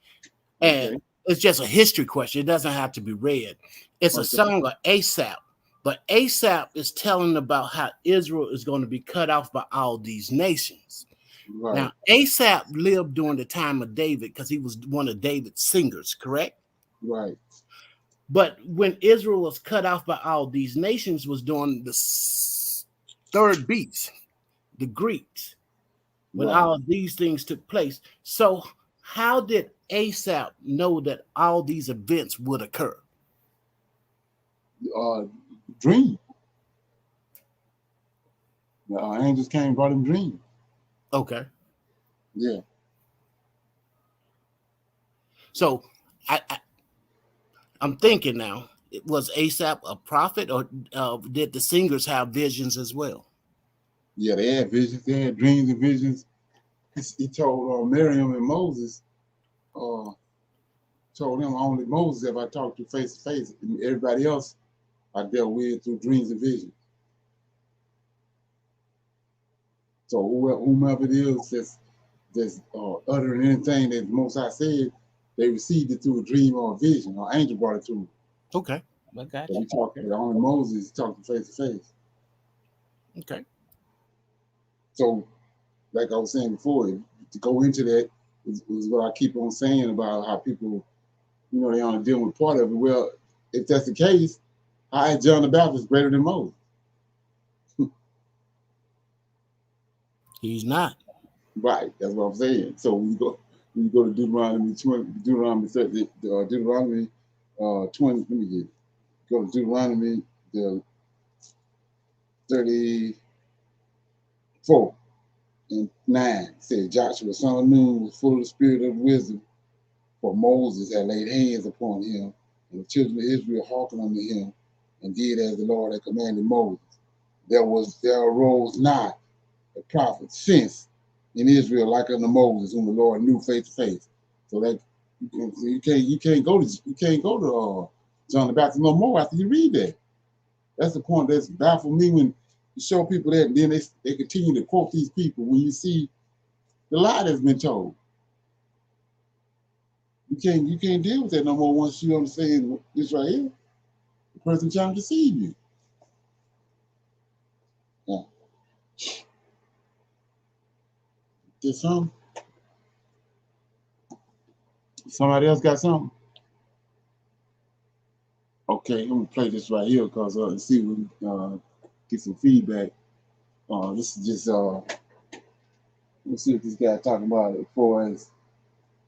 Speaker 2: And it's just a history question. It doesn't have to be read. It's a song of Asaph But Asaph is telling about how Israel is going to be cut off by all these nations.
Speaker 1: Right.
Speaker 2: Now, Asaph lived during the time of David because he was one of David's singers, correct?
Speaker 1: Right.
Speaker 2: But when Israel was cut off by all these nations was during the third beast, the Greeks, when all of these things took place. So how did Asaph know that all these events would occur?
Speaker 1: Dream. The angels came and brought him dreams.
Speaker 2: Okay.
Speaker 1: Yeah.
Speaker 2: So I'm thinking now, was Asaph a prophet, or did the singers have visions as well?
Speaker 1: Yeah, they had visions. They had dreams and visions. He told Miriam and Moses, told them only Moses have I talked to face to face, and everybody else I dealt with through dreams and visions. So whomever it is that's uttering anything that Most High said, they received it through a dream or a vision, or angel brought it to them.
Speaker 2: Okay, I got you.
Speaker 1: So we talked to only Moses talked face to face.
Speaker 2: Okay.
Speaker 1: So, like I was saying before, to go into that is what I keep on saying about how people, they only dealing with part of it. Well, if that's the case, how is John the Baptist greater than Moses?
Speaker 2: He's not.
Speaker 1: Right, that's what I'm saying. So when you go to Deuteronomy 20, Deuteronomy 30, Deuteronomy 20, let me get it. Go to Deuteronomy the 34 and 9. Said Joshua, son of Nun, was full of the spirit of wisdom, for Moses had laid hands upon him, and the children of Israel hearkened unto him, and did as the Lord had commanded Moses. There arose not a prophet since in Israel like unto Moses, whom the Lord knew face to face. So that you can't go to John the Baptist no more after you read that. That's the point that's baffled me when you show people that, and then they continue to quote these people when you see the lie that's been told. You can't deal with that no more once you understand this right here. The person trying to deceive you. Yeah. Get something? Somebody else got something? Okay, I'm gonna play this right here because see if we get some feedback. This is just let's see what this guy talking about as far as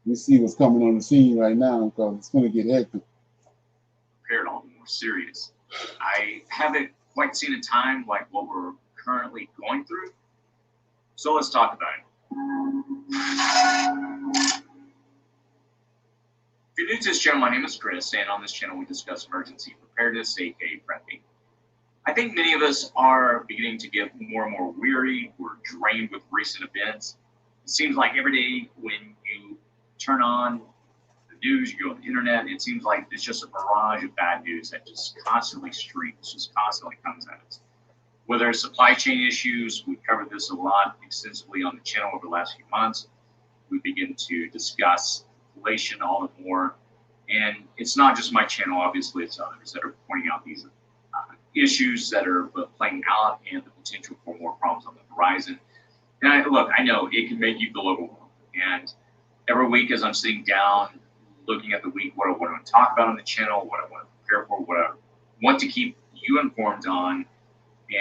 Speaker 1: we see what's coming on the scene right now because it's gonna get hectic.
Speaker 18: Prepared on more serious. I haven't quite seen a time like what we're currently going through. So let's talk about it. If you're new to this channel, my name is Chris, and on this channel we discuss emergency preparedness, aka prepping. I think many of us are beginning to get more and more weary. We're drained with recent events. It seems like every day when you turn on the news, you go on the internet, it seems like it's just a barrage of bad news that just constantly streams, just constantly comes at us. Whether it's supply chain issues, we've covered this a lot extensively on the channel over the last few months. We begin to discuss inflation all the more. And it's not just my channel, obviously, it's others that are pointing out these issues that are playing out and the potential for more problems on the horizon. And I know it can make you feel overwhelmed. And every week as I'm sitting down, looking at the week, what I want to talk about on the channel, what I want to prepare for, what I want to keep you informed on,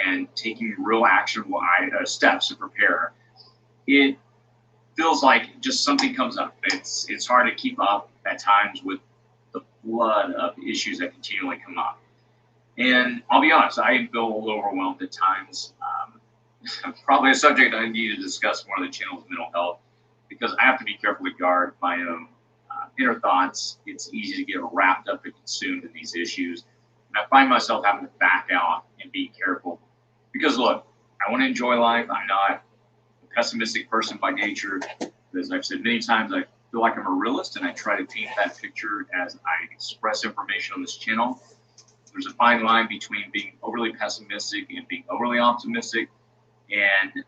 Speaker 18: and taking real actionable steps to prepare, it feels like just something comes up. It's hard to keep up at times with the flood of issues that continually come up. And I'll be honest, I feel a little overwhelmed at times. Probably a subject I need to discuss more on the channel is mental health, because I have to be careful to guard my own inner thoughts. It's easy to get wrapped up and consumed in these issues. And I find myself having to back out and be careful. Because look, I want to enjoy life. I'm not a pessimistic person by nature. As I've said many times, I feel like I'm a realist, and I try to paint that picture as I express information on this channel. There's a fine line between being overly pessimistic and being overly optimistic, and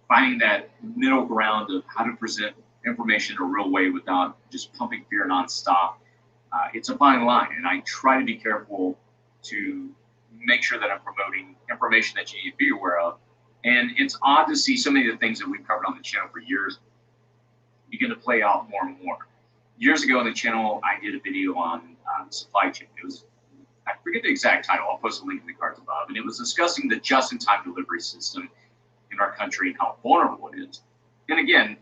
Speaker 18: finding that middle ground of how to present information in a real way without just pumping fear nonstop. It's a fine line, and I try to be careful to make sure that I'm promoting information that you need to be aware of. And it's odd to see so many of the things that we've covered on the channel for years begin to play out more and more. Years ago on the channel, I did a video on supply chain. It was, I forget the exact title, I'll post a link in the cards above, and it was discussing the just-in-time delivery system in our country and how vulnerable it is. And again,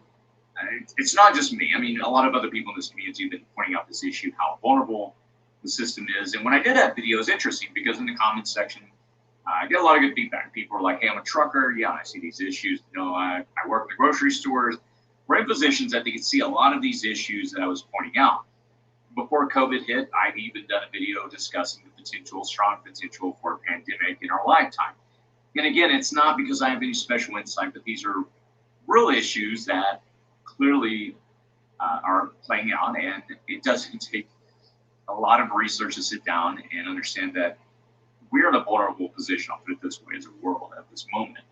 Speaker 18: it's not just me. I mean, a lot of other people in this community have been pointing out this issue, how vulnerable the system is. And when I did that video, it was interesting because in the comments section, I get a lot of good feedback. People are like, hey, I'm a trucker. Yeah, I see these issues. You know, I work in the grocery stores. We're in positions that they can see a lot of these issues that I was pointing out. Before COVID hit, I'd even done a video discussing the strong potential for a pandemic in our lifetime. And again, it's not because I have any special insight, but these are real issues that clearly are playing out, and it doesn't take a lot of research to sit down and understand that we're in a vulnerable position, I'll put it this way, as a world at this moment.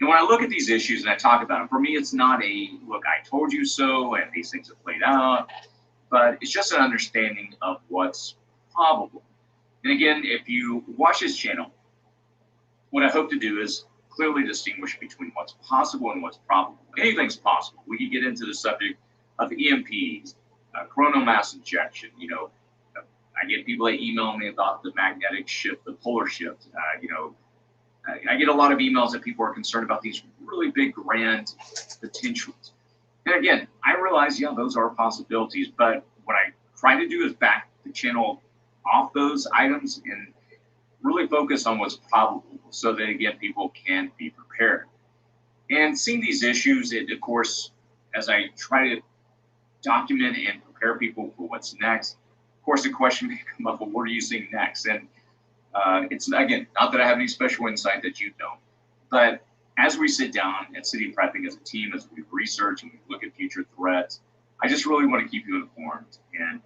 Speaker 18: And when I look at these issues and I talk about them, for me, it's not a, look, I told you so, and these things have played out, but it's just an understanding of what's probable. And again, if you watch this channel, what I hope to do is clearly distinguish between what's possible and what's probable. Anything's possible. We can get into the subject of EMPs, coronal mass injection. You know, I get people that email me about the magnetic shift, the polar shift. I get a lot of emails that people are concerned about these really big, grand potentials. And again, I realize, yeah, those are possibilities, but what I try to do is back the channel off those items and really focus on what's probable so that, again, people can be prepared. And seeing these issues, it, of course, as I try to document and prepare people for what's next, of course, the question may come up, well, what are you seeing next? And it's, again, not that I have any special insight that you don't, but as we sit down at City Prepping as a team, as we research and we look at future threats, I just really want to keep you informed and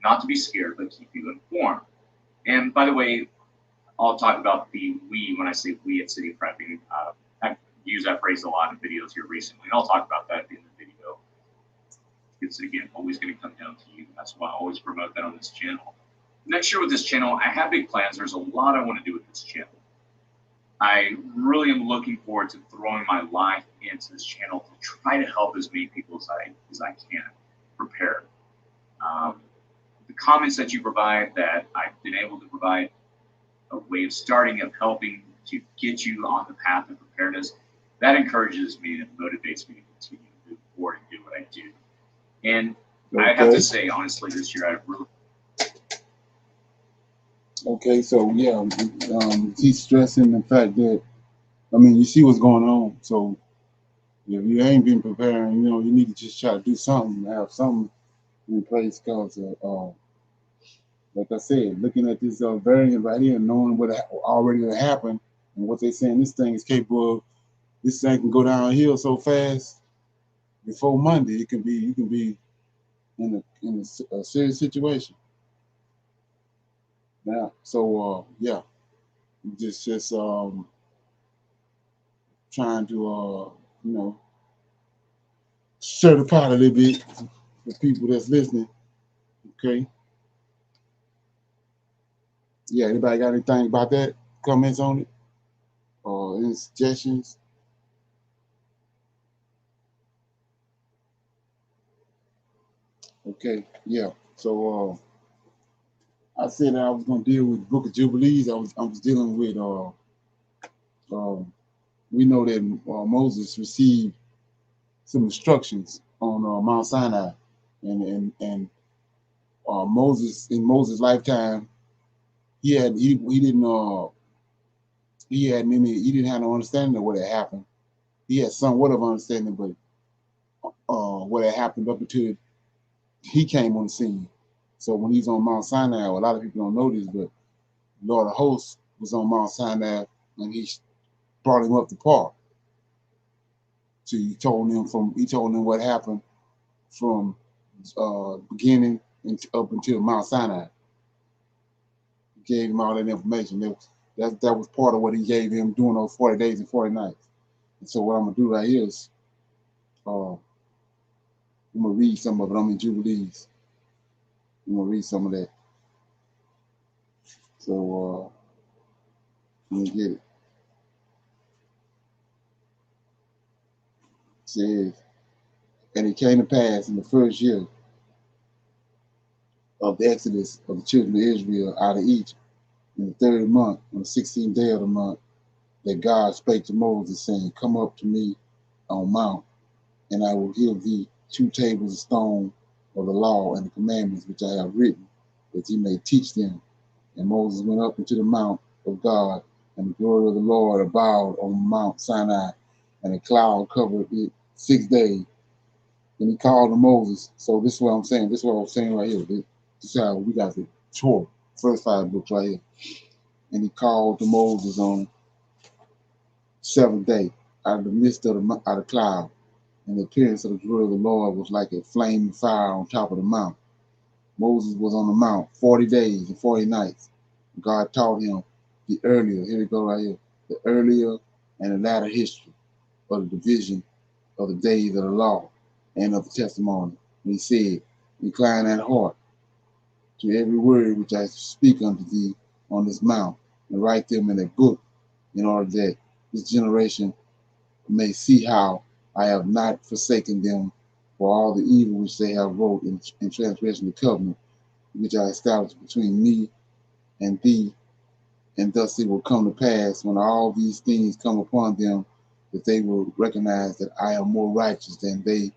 Speaker 18: not to be scared, but keep you informed. And by the way, I'll talk about the we when I say we at City Prepping. I've used that phrase a lot in videos here recently, and I'll talk about that in the video. It's, again, always going to come down to you. That's why I always promote that on this channel. Next year with this channel, I have big plans. There's a lot I want to do with this channel. I really am looking forward to throwing my life into this channel to try to help as many people as I can prepare. The comments that you provide, that I've been able to provide a way of starting, of helping to get you on the path of preparedness, that encourages me and motivates me to continue to move forward and do what I do. And I have to say, honestly, this year I've really...
Speaker 1: Okay, so yeah, he's stressing the fact that, I mean, you see what's going on. So if you ain't been preparing, you know, you need to just try to do something, have something in place. Because, like I said, looking at this variant right here, knowing what already happened and what they're saying, this thing is capable of, this thing can go downhill so fast. Before Monday, you can be in a serious situation. Now, so yeah, just trying to you know, stir the pot a little bit for people that's listening. Okay. Yeah, anybody got anything about that? Comments on it? Or any suggestions? Okay, yeah. So I said I was gonna deal with the Book of Jubilees. I was dealing with we know that Moses received some instructions on Mount Sinai, and Moses, in Moses' lifetime, he didn't have no understanding of what had happened. He had somewhat of understanding, but what had happened up until he came on the scene. So when he's on Mount Sinai, a lot of people don't know this, but Lord of Hosts was on Mount Sinai and he brought him up to par. So he told him what happened from beginning up until Mount Sinai. He gave him all that information. That was part of what he gave him during those 40 days and 40 nights. And so what I'm gonna do right here is I'm gonna read some of it. I'm in Jubilees. I'm gonna read some of that. So Let me get it. It says, and it came to pass in the first year of the exodus of the children of Israel out of Egypt, in the third month, on the 16th day of the month, that God spake to Moses, saying, Come up to me on Mount, and I will give thee 2 tables of stone of the law and the commandments which I have written, that ye may teach them. And Moses went up into the mount of God, and the glory of the Lord abode on Mount Sinai, and a cloud covered it 6 days. And he called to Moses. So this is what I'm saying. This is what I'm saying right here. This is how we got the Torah, first 5 books right here. And he called to Moses on 7th day out of the midst of the cloud. And the appearance of the glory of the Lord was like a flaming fire on top of the mount. Moses was on the mount 40 days and 40 nights. God taught him the earlier, here we go right here, the earlier and the latter history of the division of the days of the law and of the testimony. And he said, Incline that heart to every word which I speak unto thee on this mount, and write them in a book, in order that this generation may see how I have not forsaken them for all the evil which they have wrought in transgression of the covenant, which I established between me and thee. And thus it will come to pass, when all these things come upon them, that they will recognize that I am more righteous than they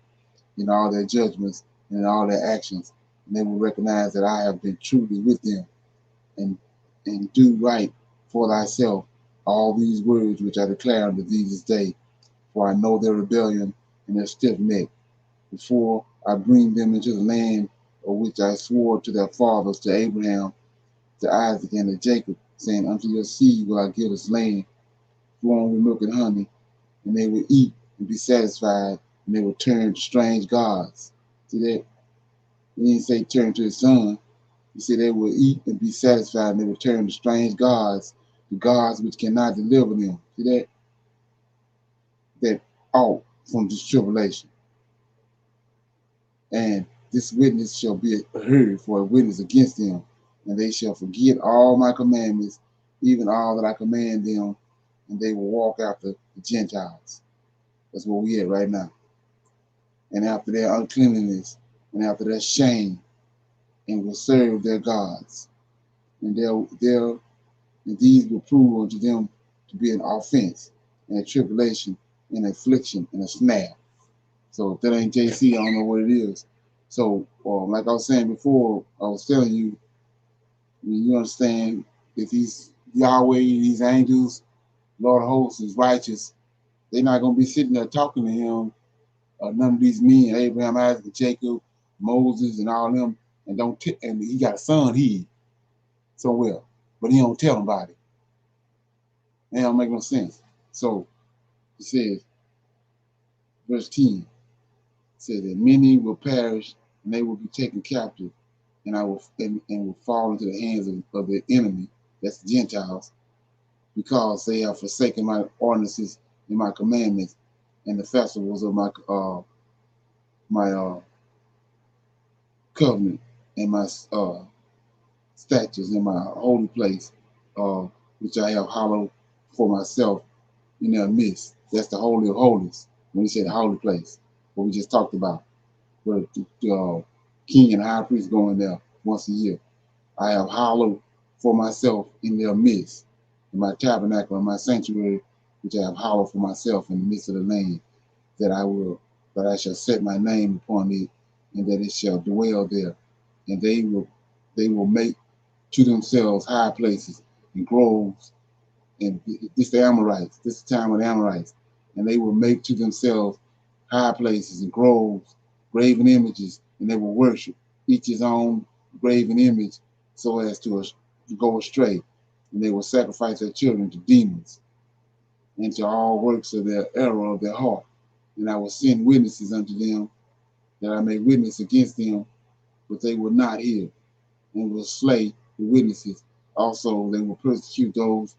Speaker 1: in all their judgments and in all their actions. And they will recognize that I have been truly with them, and do right for thyself all these words which I declare unto thee this day. For I know their rebellion and their stiff neck, before I bring them into the land of which I swore to their fathers, to Abraham, to Isaac, and to Jacob, saying, Unto your seed will I give this land, flowing with milk and honey, and they will eat and be satisfied, and they will turn to strange gods. See that? He didn't say turn to his son. He said they will eat and be satisfied, and they will turn to strange gods, the gods which cannot deliver them. See that? That out from this tribulation. And this witness shall be heard for a witness against them, and they shall forget all my commandments, even all that I command them, and they will walk after the Gentiles. That's where we at right now. And after their uncleanness, and after their shame, and will serve their gods. And these will prove unto them to be an offense, and a tribulation, and affliction, and a snare. So if that ain't JC, I don't know what it is. So, like I was saying before, I was telling you, you understand, if these Yahweh, these angels, Lord of hosts is righteous, they're not going to be sitting there talking to him, none of these men, Abraham, Isaac, Jacob, Moses, and all them, and he got a son, somewhere, but he don't tell nobody. That don't make no sense. So, he says, verse 10, says that many will perish, and they will be taken captive, and will fall into the hands of the enemy, that's the Gentiles, because they have forsaken my ordinances and my commandments, and the festivals of my covenant, and my statutes in my holy place, which I have hallowed for myself in their midst. That's the Holy of Holies. When he said the holy place, what we just talked about, where the king and high priest go in there once a year. I have hallowed for myself in their midst, in my tabernacle and my sanctuary, which I have hallowed for myself in the midst of the land, that I shall set my name upon it, and that it shall dwell there. And they will make to themselves high places and groves. And this the Amorites, this is the time of the Amorites. And they will make to themselves high places and groves, graven images, and they will worship each his own graven image, so as to go astray. And they will sacrifice their children to demons and to all works of their error of their heart. And I will send witnesses unto them, that I may witness against them, but they will not hear, and will slay the witnesses. Also, they will persecute those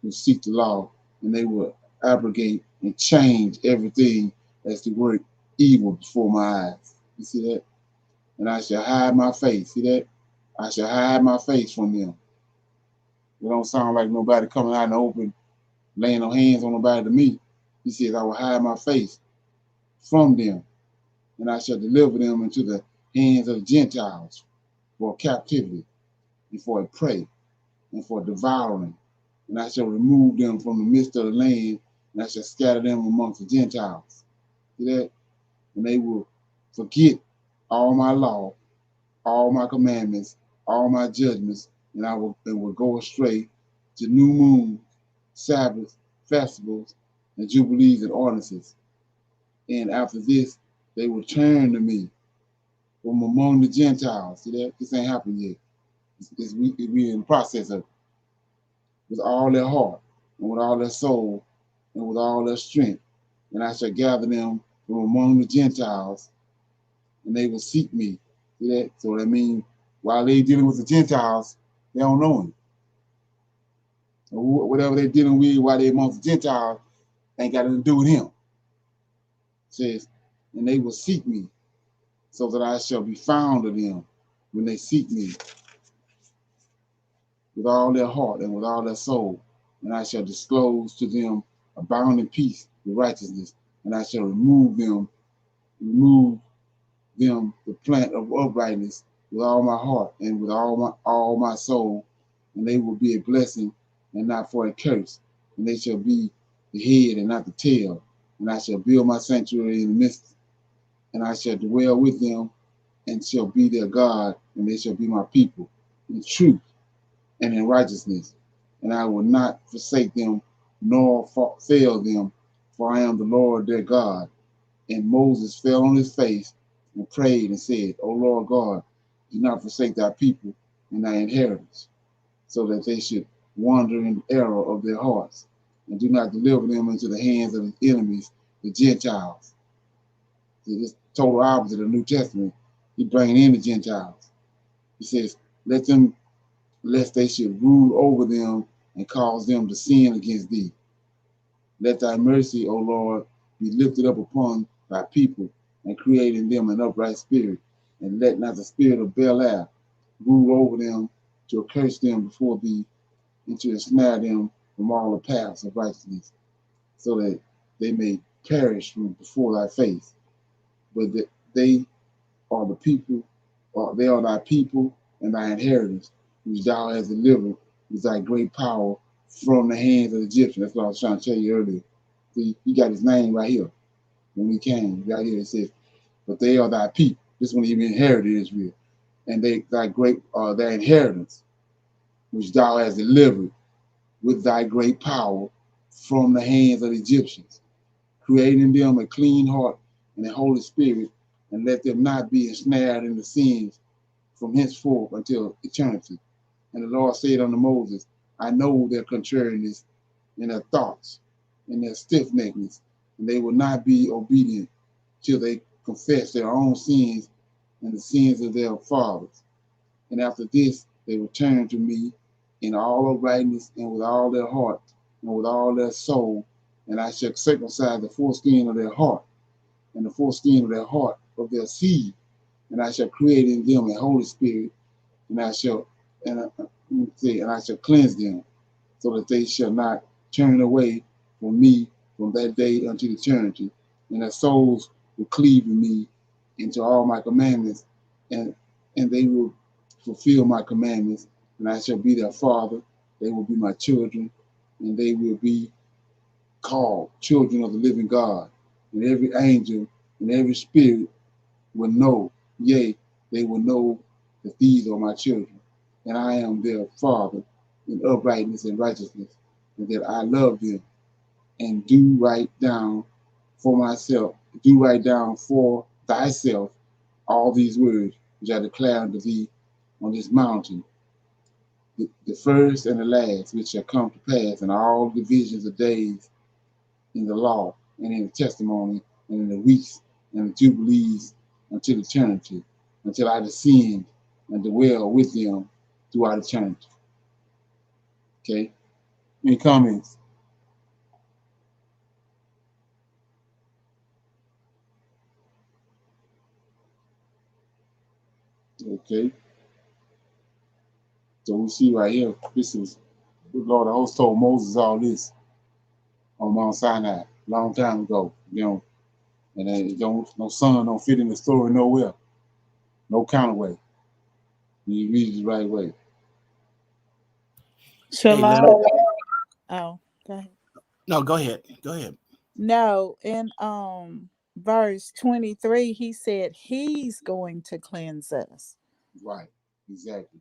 Speaker 1: who seek the law, and they will abrogate and change everything as to work evil before my eyes. You see that? And I shall hide my face. See that? I shall hide my face from them. It don't sound like nobody coming out in the open, laying no hands on nobody to me. He says, I will hide my face from them, and I shall deliver them into the hands of the Gentiles for captivity, and for a prey, and for devouring. And I shall remove them from the midst of the land, and I shall scatter them amongst the Gentiles. See that? And they will forget all my law, all my commandments, all my judgments, and I will go astray to new moon, Sabbaths, festivals, and jubilees and ordinances. And after this, they will turn to me from among the Gentiles. See that? This ain't happened yet. We in the process of it. With all their heart, and with all their soul, and with all their strength. And I shall gather them from among the Gentiles, and they will seek me. See that? So that means while they dealing with the Gentiles, they don't know him. Or whatever they're dealing with while they amongst the Gentiles ain't got nothing to do with him. It says, and they will seek me, so that I shall be found of them when they seek me with all their heart and with all their soul. And I shall disclose to them abounding peace with righteousness, and I shall remove them the plant of uprightness with all my heart and with all my soul, and they will be a blessing and not for a curse, and they shall be the head and not the tail. And I shall build my sanctuary in the midst, and I shall dwell with them, and shall be their God, and they shall be my people in truth and in righteousness. And I will not forsake them nor fail them, for I am the Lord their God. And Moses fell on his face and prayed and said, O Lord God, do not forsake thy people and thy inheritance, so that they should wander in the error of their hearts, and do not deliver them into the hands of the enemies, the Gentiles. See, this total opposite of the New Testament. He bringing in the Gentiles. He says, let them, lest they should rule over them and cause them to sin against thee. Let thy mercy, O Lord, be lifted up upon thy people, and create in them an upright spirit, and let not the spirit of Belial rule over them, to curse them before thee, and to ensnare them from all the paths of righteousness, so that they may perish from before thy face. But that they are the people, or they are thy people and thy inheritance, which thou hast delivered with thy great power from the hands of the Egyptians. That's what I was trying to tell you earlier. See, he got his name right here. When we came, right here it says, but they are thy people. This one even inherited Israel. And thy great their inheritance, which thou hast delivered with thy great power from the hands of the Egyptians, creating them a clean heart and a holy spirit, and let them not be ensnared in the sins from henceforth until eternity. And the Lord said unto Moses, I know their contrariness and their thoughts and their stiff-neckedness, and they will not be obedient till they confess their own sins and the sins of their fathers. And after this, they will turn to me in all uprightness and with all their heart and with all their soul, and I shall circumcise the foreskin of their heart and the foreskin of their heart of their seed, and I shall create in them a holy spirit, and I shall cleanse them, so that they shall not turn away from me from that day unto eternity, and their souls will cleave to me into all my commandments, and they will fulfill my commandments, and I shall be their father, they will be my children, and they will be called children of the living God. And every angel and every spirit will know, yea, they will know that these are my children, and I am their father in uprightness and righteousness, and that I love them, and do right down for myself, do right down for thyself all these words which I declare unto thee on this mountain, the first and the last, which shall come to pass in all divisions of days in the law and in the testimony and in the weeks and the jubilees until eternity, until I descend and dwell with them throughout eternity. Okay? Any comments? Okay. So we see right here, this is Lord, the host told Moses all this on Mount Sinai a long time ago. And then no sun don't fit in the story nowhere. No counterway. You read it the right way.
Speaker 3: Shalom.
Speaker 2: Hey,
Speaker 3: oh, go ahead.
Speaker 2: No, go ahead. Go ahead.
Speaker 3: No, in verse 23, he said he's going to cleanse us.
Speaker 1: Right, exactly.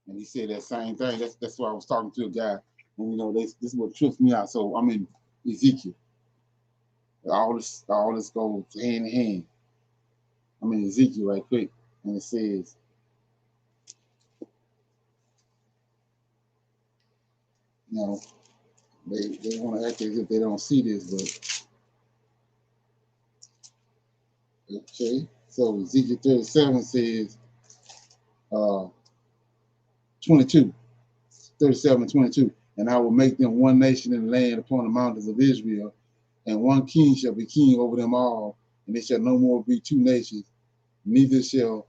Speaker 1: And he said that same thing. That's why I was talking to a guy, and this is what trips me out. So I'm in Ezekiel. All this goes hand in hand. I'm in Ezekiel right quick, and it says, they want to act as if they don't see this, but okay. So Ezekiel 37 says, 22, 37 and 22, and I will make them one nation in the land upon the mountains of Israel, and one king shall be king over them all, and they shall no more be two nations, neither shall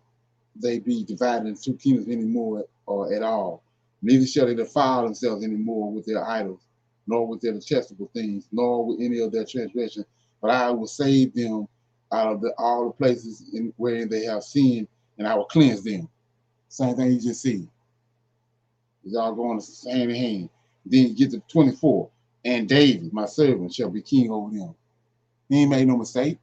Speaker 1: they be divided into two kingdoms anymore or at all. Neither shall they defile themselves anymore with their idols, nor with their detestable things, nor with any of their transgression. But I will save them out of all the places wherein they have sinned, and I will cleanse them. Same thing you just see. It's all going hand in hand. Then you get to 24. And David, my servant, shall be king over them. He ain't made no mistake.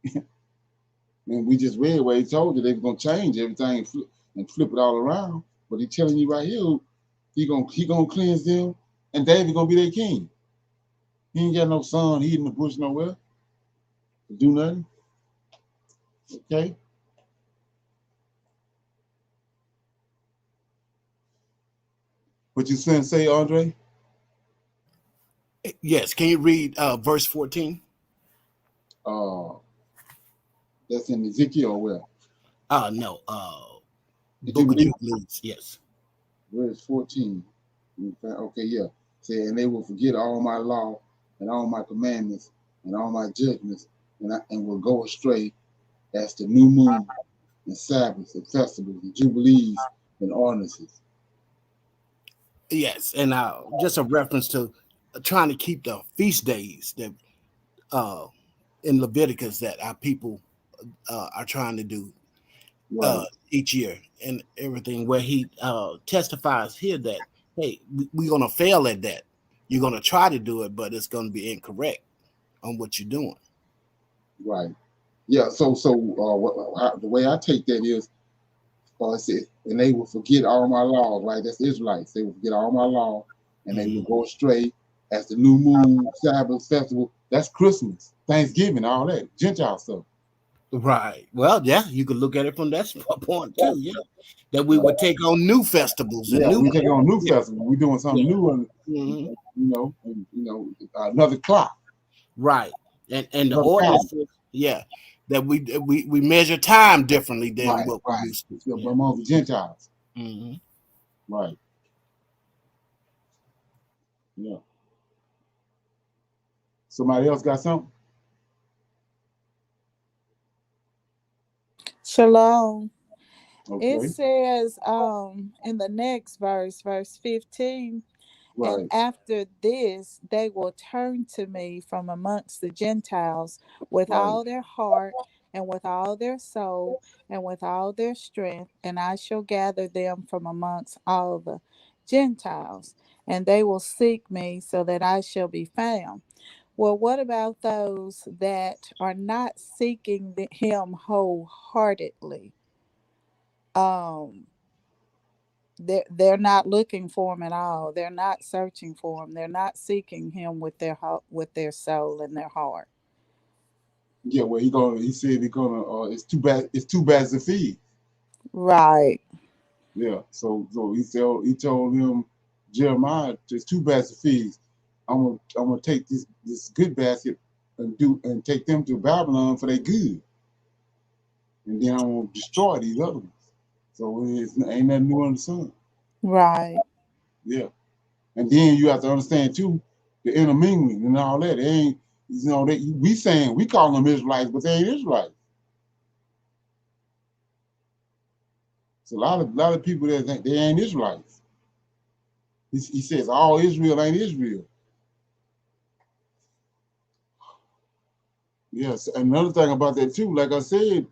Speaker 1: And we just read where he told you they were going to change everything and flip it all around. But he's telling you right here, he gonna cleanse them, and David gonna be their king. He ain't got no son hidden in the bush nowhere to do nothing. Okay? What you say, Andre?
Speaker 2: Yes. Can you read verse 14?
Speaker 1: That's in Ezekiel or where?
Speaker 2: No.
Speaker 1: The
Speaker 2: Book of
Speaker 1: Jubilees.
Speaker 2: Jubilees. Yes.
Speaker 1: Verse 14. Okay, yeah. Say, and they will forget all my law and all my commandments and all my judgments, and will go astray as the new moon and Sabbaths and festivals and jubilees and ordinances.
Speaker 2: Yes, and just a reference to trying to keep the feast days that in Leviticus that our people are trying to do each year and everything, where he testifies here that, hey, we're going to fail at that. You're going to try to do it, but it's going to be incorrect on what you're doing.
Speaker 1: Right. Yeah. So the way I take that is, it says, and they will forget all my laws. Right. That's the Israelites. They will forget all my law, and they will go astray as the new moon, Sabbath, festival. That's Christmas, Thanksgiving, all that Gentile stuff.
Speaker 2: Right. Well, yeah, you could look at it from that point too. Yeah, that we would take on new festivals and new.
Speaker 1: We take on new festivals. We're doing something new, and another clock.
Speaker 2: Right. And the ordinances, that we measure time differently than what we used to.
Speaker 1: Among the Gentiles.
Speaker 2: Mm-hmm.
Speaker 1: Right. Yeah. Somebody else got something?
Speaker 3: Shalom.
Speaker 1: Okay.
Speaker 3: It says in the next verse 15, and after this they will turn to me from amongst the Gentiles with all their heart and with all their soul and with all their strength, and I shall gather them from amongst all the Gentiles, and they will seek me so that I shall be found. Well, what about those that are not seeking him wholeheartedly? They're not looking for him at all. They're not searching for him. They're not seeking him with their soul and their heart.
Speaker 1: Yeah, well, he said he's gonna it's too bad to feed.
Speaker 3: Right.
Speaker 1: Yeah. So he told him, Jeremiah, it's too bad to feed. I'm gonna take this good basket and take them to Babylon for their good. And then I'm gonna destroy these other ones. So ain't nothing new under the sun.
Speaker 3: Right.
Speaker 1: Yeah. And then you have to understand too, the intermingling and all that. They ain't, we call them Israelites, but they ain't Israelites. So a lot of people that think they ain't Israelites. He says all Israel ain't Israel. Yes, another thing about that too, like I said,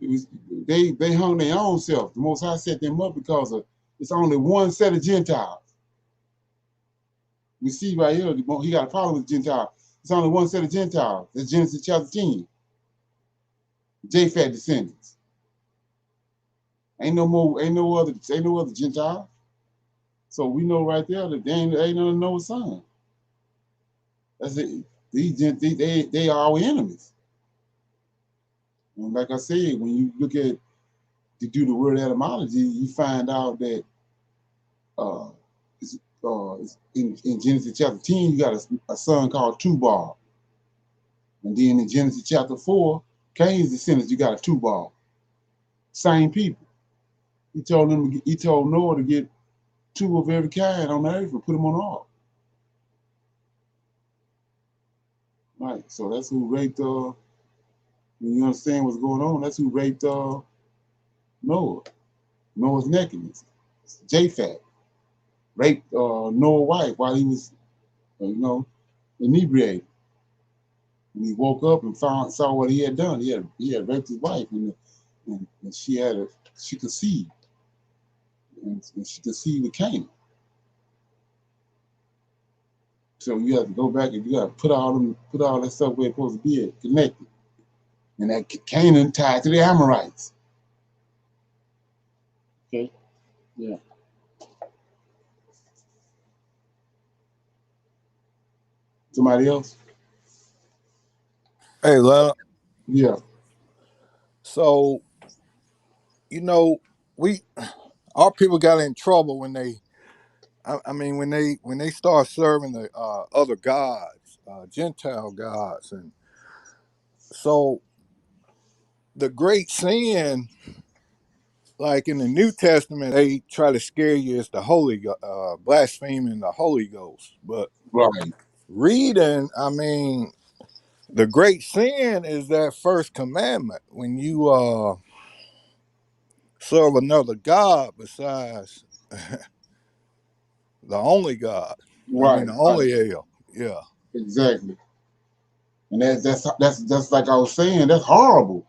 Speaker 1: they hung their own self. The Most High set them up because it's only one set of Gentiles. We see right here, he got a problem with Gentiles. It's only one set of Gentiles. That's Genesis chapter 10. Japhet descendants. Ain't no other Gentile. So we know right there that they ain't none Noah's son. That's it. They are our enemies. And like I said, when you look at to do the word etymology, you find out that in Genesis chapter 10, you got a son called Tubal. And then in Genesis chapter 4, Cain's descendants, you got a Tubal. Same people. He told Noah to get 2 of every kind on the earth and put them on the ark. Right. So that's who raped when you understand what's going on, that's who raped Noah. Noah's nakedness. Japhet raped Noah's wife while he was, inebriated. And he woke up and saw what he had done. He had raped his wife, and she conceived, and she conceived with Cain. So you have to go back and you got to put all that stuff where it's supposed to be connected, and that Canaan tied to the Amorites. Okay, yeah. Somebody else?
Speaker 9: Hey, Lana.
Speaker 1: Yeah.
Speaker 9: So, our people got in trouble when they, when they start serving the other gods, Gentile gods, and so the great sin, like in the New Testament, they try to scare you as the blaspheming the Holy Ghost, but
Speaker 1: right.
Speaker 9: Reading, the great sin is that first commandment when you serve another God besides the only God.
Speaker 1: Right.
Speaker 9: The only El. Yeah.
Speaker 1: Exactly. And that's like I was saying, that's horrible.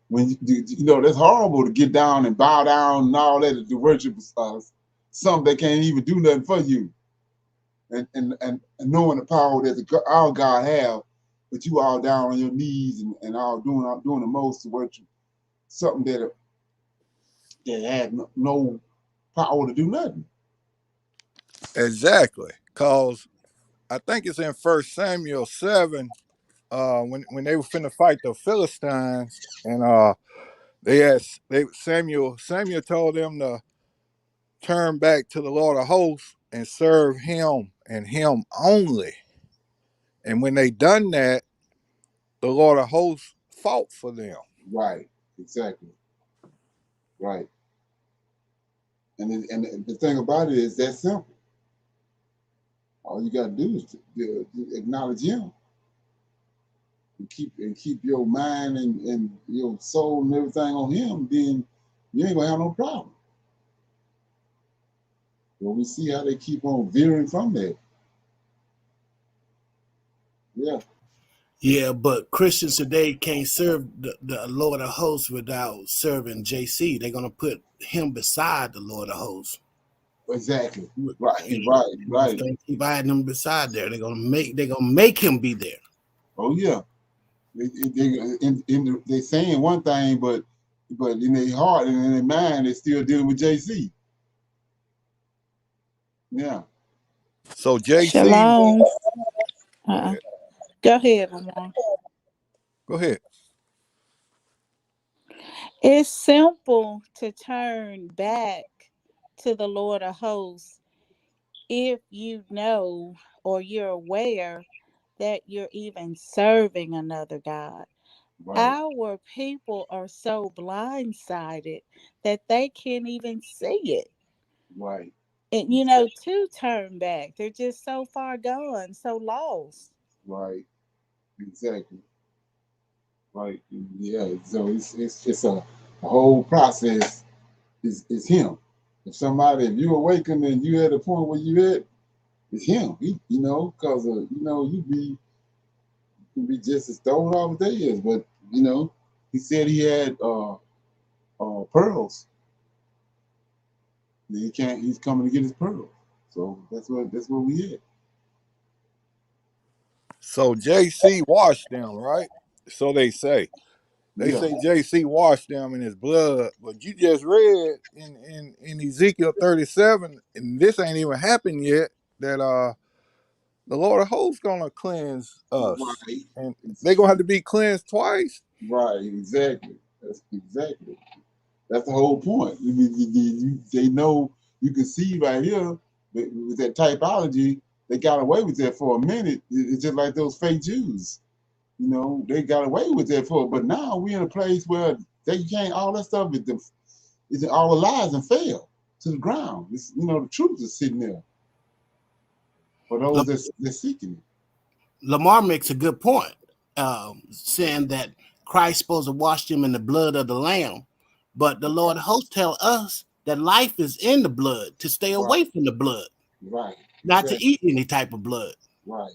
Speaker 1: When that's horrible to get down and bow down and all that to worship something that can't even do nothing for you. And knowing the power that our God have, but you all down on your knees and all doing the most to worship something that had no power to do nothing.
Speaker 9: Exactly. Because I think it's in 1 Samuel 7, when they were finna fight the Philistines, and Samuel told them to turn back to the Lord of hosts and serve him and him only. And when they done that, the Lord of hosts fought for them.
Speaker 1: Right. Exactly. Right. And the thing about it is that simple. All you gotta do is to acknowledge him and keep your mind and your soul and everything on him, then you ain't gonna have no problem. But we see how they keep on veering from that. Yeah.
Speaker 2: Yeah, but Christians today can't serve the Lord of hosts without serving JC. They're gonna put him beside the Lord of hosts.
Speaker 1: Exactly. Right. Right.
Speaker 2: They keep adding him beside there. They're gonna make him be there.
Speaker 1: Oh yeah. They saying one thing, but in their heart and in their mind, they're still dealing with JC. Yeah.
Speaker 9: So JC.
Speaker 3: Shalom.
Speaker 9: Go ahead.
Speaker 3: Go ahead, Lamar.
Speaker 9: Go ahead.
Speaker 3: It's simple to turn back to the Lord of hosts if you know or you're aware that you're even serving another God.
Speaker 1: Right.
Speaker 3: Our people are so blindsided that they can't even see it.
Speaker 1: Right.
Speaker 3: And to turn back, they're just so far gone, so lost.
Speaker 1: Right. Exactly. Right. Yeah. So it's a whole process. Is him. If you awaken and you at the point where you at, It's him. You know, because you know you can be just as thrown off as they is, but you know, he said he had pearls. He can't. He's coming to get his pearls. So that's what we had.
Speaker 9: So JC washed them, right? So they say. They
Speaker 1: Yeah.
Speaker 9: say JC washed them in his blood, but you just read in Ezekiel 37, and this ain't even happened yet, that the Lord of hosts gonna cleanse us.
Speaker 1: Right.
Speaker 9: And they're gonna have to be cleansed twice.
Speaker 1: Right. Exactly. That's exactly. That's the whole point. They know you can see right here with that typology. They got away with that for a minute. It's just like those fake Jews. You know, they got away with that for. But now we in a place where they can't. All that stuff is all the lies and fell to the ground. It's, you know, the truth is sitting there for those that's seeking it.
Speaker 2: Lamar makes a good point, saying that Christ supposed to wash them in the blood of the Lamb, but the Lord of hosts tell us that life is in the blood, to stay away from the blood,
Speaker 1: Right.
Speaker 2: not to eat any type of blood.
Speaker 1: Right.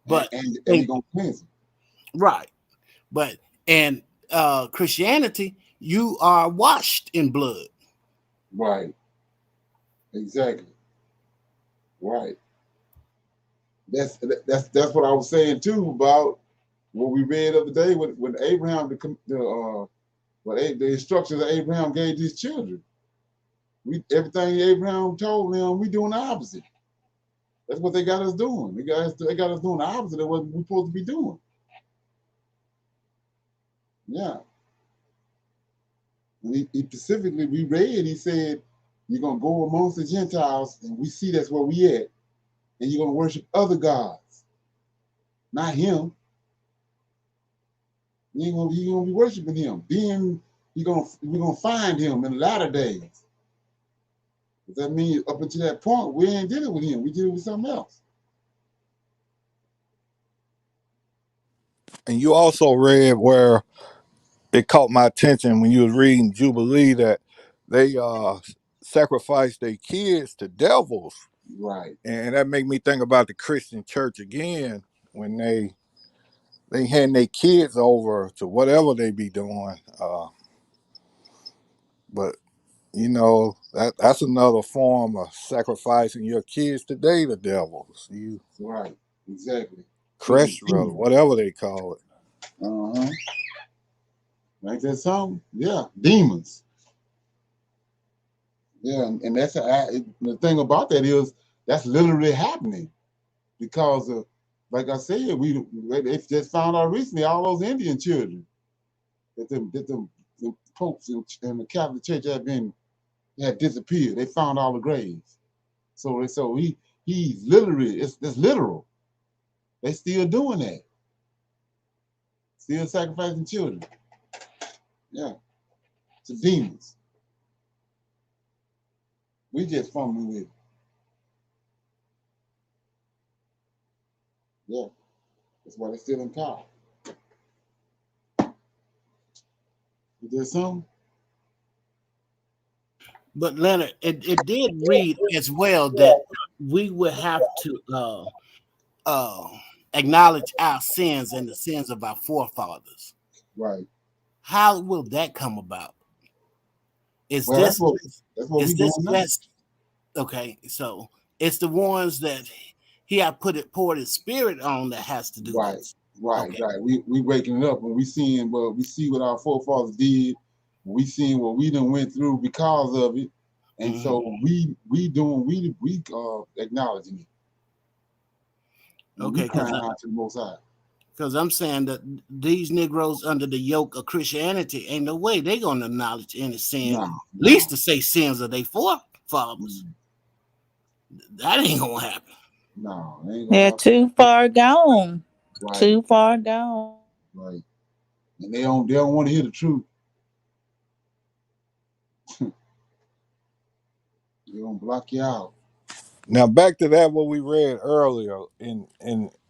Speaker 2: But
Speaker 1: and you're gonna cleanse it.
Speaker 2: Right. But in Christianity, you are washed in blood.
Speaker 1: Right. Exactly. Right. That's what I was saying too about what we read the other day when Abraham the instructions that Abraham gave his children. Everything Abraham told them, we doing the opposite. That's what they got us doing. They got us doing the opposite of what we're supposed to be doing. Yeah. And he specifically, we read, he said, you're going to go amongst the Gentiles, and we see that's where we at, and you're going to worship other gods, not him. You're going to be worshiping him. Then we're going to find him in the latter days. But that means up until that point, we ain't dealing with him. We dealing with something else.
Speaker 9: And you also read where it caught my attention when you was reading Jubilee that they sacrificed their kids to devils.
Speaker 1: Right.
Speaker 9: And that made me think about the Christian church again when they hand their kids over to whatever they be doing. But you know, that's another form of sacrificing your kids today to devils. You
Speaker 1: right, exactly.
Speaker 9: Crest or whatever they call it.
Speaker 1: Uh-huh. Like that song? Yeah, demons. Yeah, and that's the thing about that is that's literally happening because of, like I said, they just found out recently all those Indian children that the popes in the Catholic Church had disappeared. They found all the graves. So he's literally it's literal. They still doing that. Still sacrificing children. Yeah, to demons. We just fumbling with it. Yeah, that's why they're still in power. You did something?
Speaker 2: But Leonard, it did read as well that we would have to acknowledge our sins and the sins of our forefathers.
Speaker 1: Right.
Speaker 2: How will that come about? Is
Speaker 1: Well,
Speaker 2: this
Speaker 1: that's what we doing now.
Speaker 2: Okay, so it's the ones that he had poured his spirit on that has to do
Speaker 1: Right,
Speaker 2: this.
Speaker 1: right,
Speaker 2: Okay.
Speaker 1: right. We waking up and we see what our forefathers did. We seeing what we done went through because of it, and so we acknowledging it. And
Speaker 2: Okay,
Speaker 1: we crying out to the Most High.
Speaker 2: Because I'm saying that these Negroes under the yoke of Christianity, ain't no way they're gonna acknowledge any sin. At least to say sins of their forefathers. That ain't gonna happen.
Speaker 1: No, it ain't gonna
Speaker 3: They're
Speaker 1: happen.
Speaker 3: too far gone.
Speaker 1: Right.
Speaker 3: Too far gone.
Speaker 1: Right. And they don't want to hear the truth. They're gonna block you out.
Speaker 9: Now back to that what we read earlier, and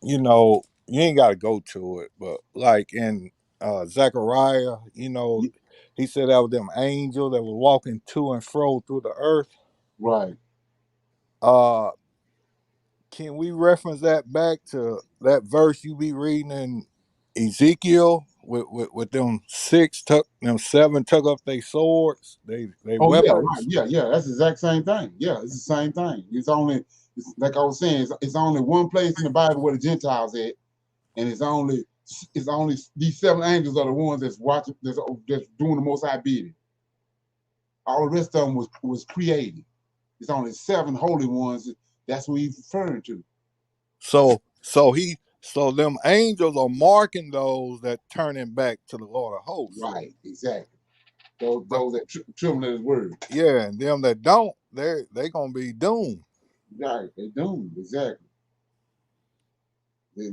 Speaker 9: you know, you ain't gotta go to it, but like in Zechariah, you know, he said that was them angels that were walking to and fro through the earth.
Speaker 1: Right.
Speaker 9: can we reference that back to that verse you be reading in Ezekiel with them seven took up their swords, they
Speaker 1: Oh yeah,
Speaker 9: weapons?
Speaker 1: right. Yeah. That's the exact same thing. Yeah, it's the same thing. It's like I was saying, it's only one place in the Bible where the Gentiles at, and it's only these 7 angels are the ones that's watching, that's doing the Most High bidding. All the rest of them was created. It's only 7 holy ones. That's what he's referring to.
Speaker 9: So them angels are marking those that turning back to the Lord of hosts.
Speaker 1: Right, exactly. Those that tremble at his word.
Speaker 9: Yeah, and them that don't, they gonna be doomed.
Speaker 1: Right, they doomed, exactly. They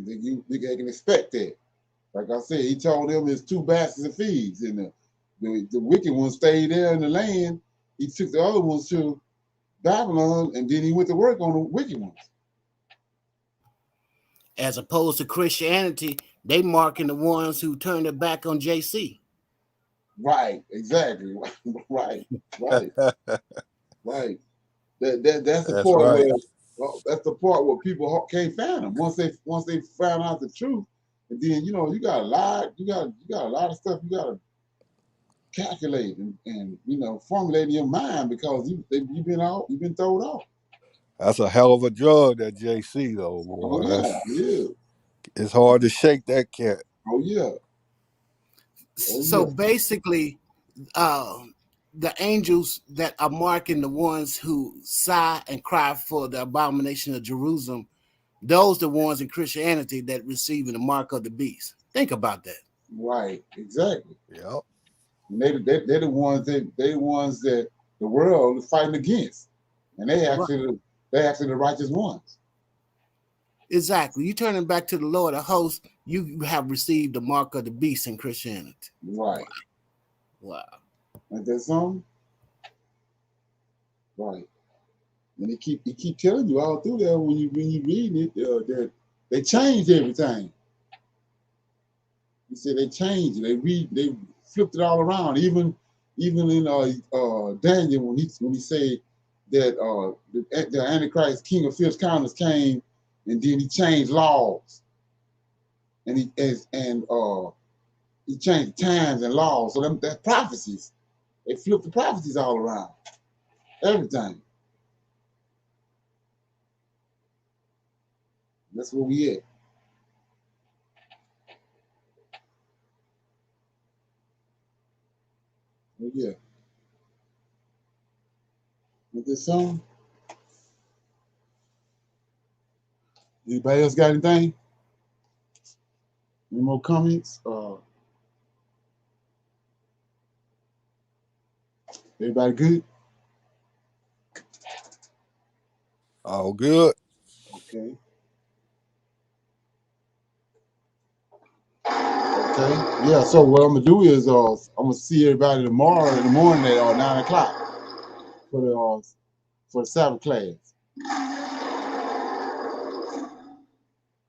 Speaker 1: can expect that. Like I said, he told them it's 2 baskets of figs, and the wicked ones stayed there in the land. He took the other ones to Babylon, and then he went to work on the wicked ones.
Speaker 2: As opposed to Christianity, they marking the ones who turned their back on JC.
Speaker 1: Right, exactly. Right. Right. That's the part
Speaker 9: right.
Speaker 1: where that's the part where people can't find them. Once they found out the truth, and then you got a lot, you got a lot of stuff you got to calculate and formulate in your mind, because you've been thrown off.
Speaker 9: That's a hell of a drug, that JC though, boy.
Speaker 1: Oh, yeah.
Speaker 9: It's hard to shake that cat.
Speaker 1: Oh yeah.
Speaker 2: So basically, the angels that are marking the ones who sigh and cry for the abomination of Jerusalem, those the ones in Christianity that receiving the mark of the beast. Think about that.
Speaker 1: Right, exactly.
Speaker 9: Yep.
Speaker 1: And they're the ones that the world is fighting against, and they actually the righteous ones.
Speaker 2: Exactly. You turning back to the Lord of hosts, you have received the mark of the beast in Christianity.
Speaker 1: Right.
Speaker 2: Wow.
Speaker 1: Ain't that something? Right. And he keep telling you all through there when you reading it, that they changed everything. He said they changed it. They flipped it all around. Even in Daniel, when he said that the Antichrist, king of fierce countenance, came, and then he changed laws, and he changed times and laws. So that's prophecies. They flipped the prophecies all around. Everything. That's where we at. Oh, yeah. With this song? Anybody else got anything? Any more comments? Everybody good?
Speaker 9: All good.
Speaker 1: Okay. Okay. Yeah. So what I'm gonna do is I'm gonna see everybody tomorrow in the morning at 9 o'clock for the Sabbath class.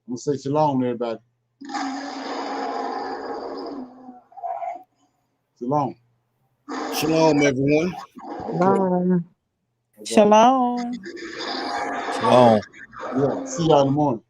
Speaker 1: I'm gonna say shalom to everybody. Shalom.
Speaker 2: Shalom, everyone.
Speaker 3: Okay. Shalom.
Speaker 9: Shalom.
Speaker 1: Yeah. See y'all in the morning.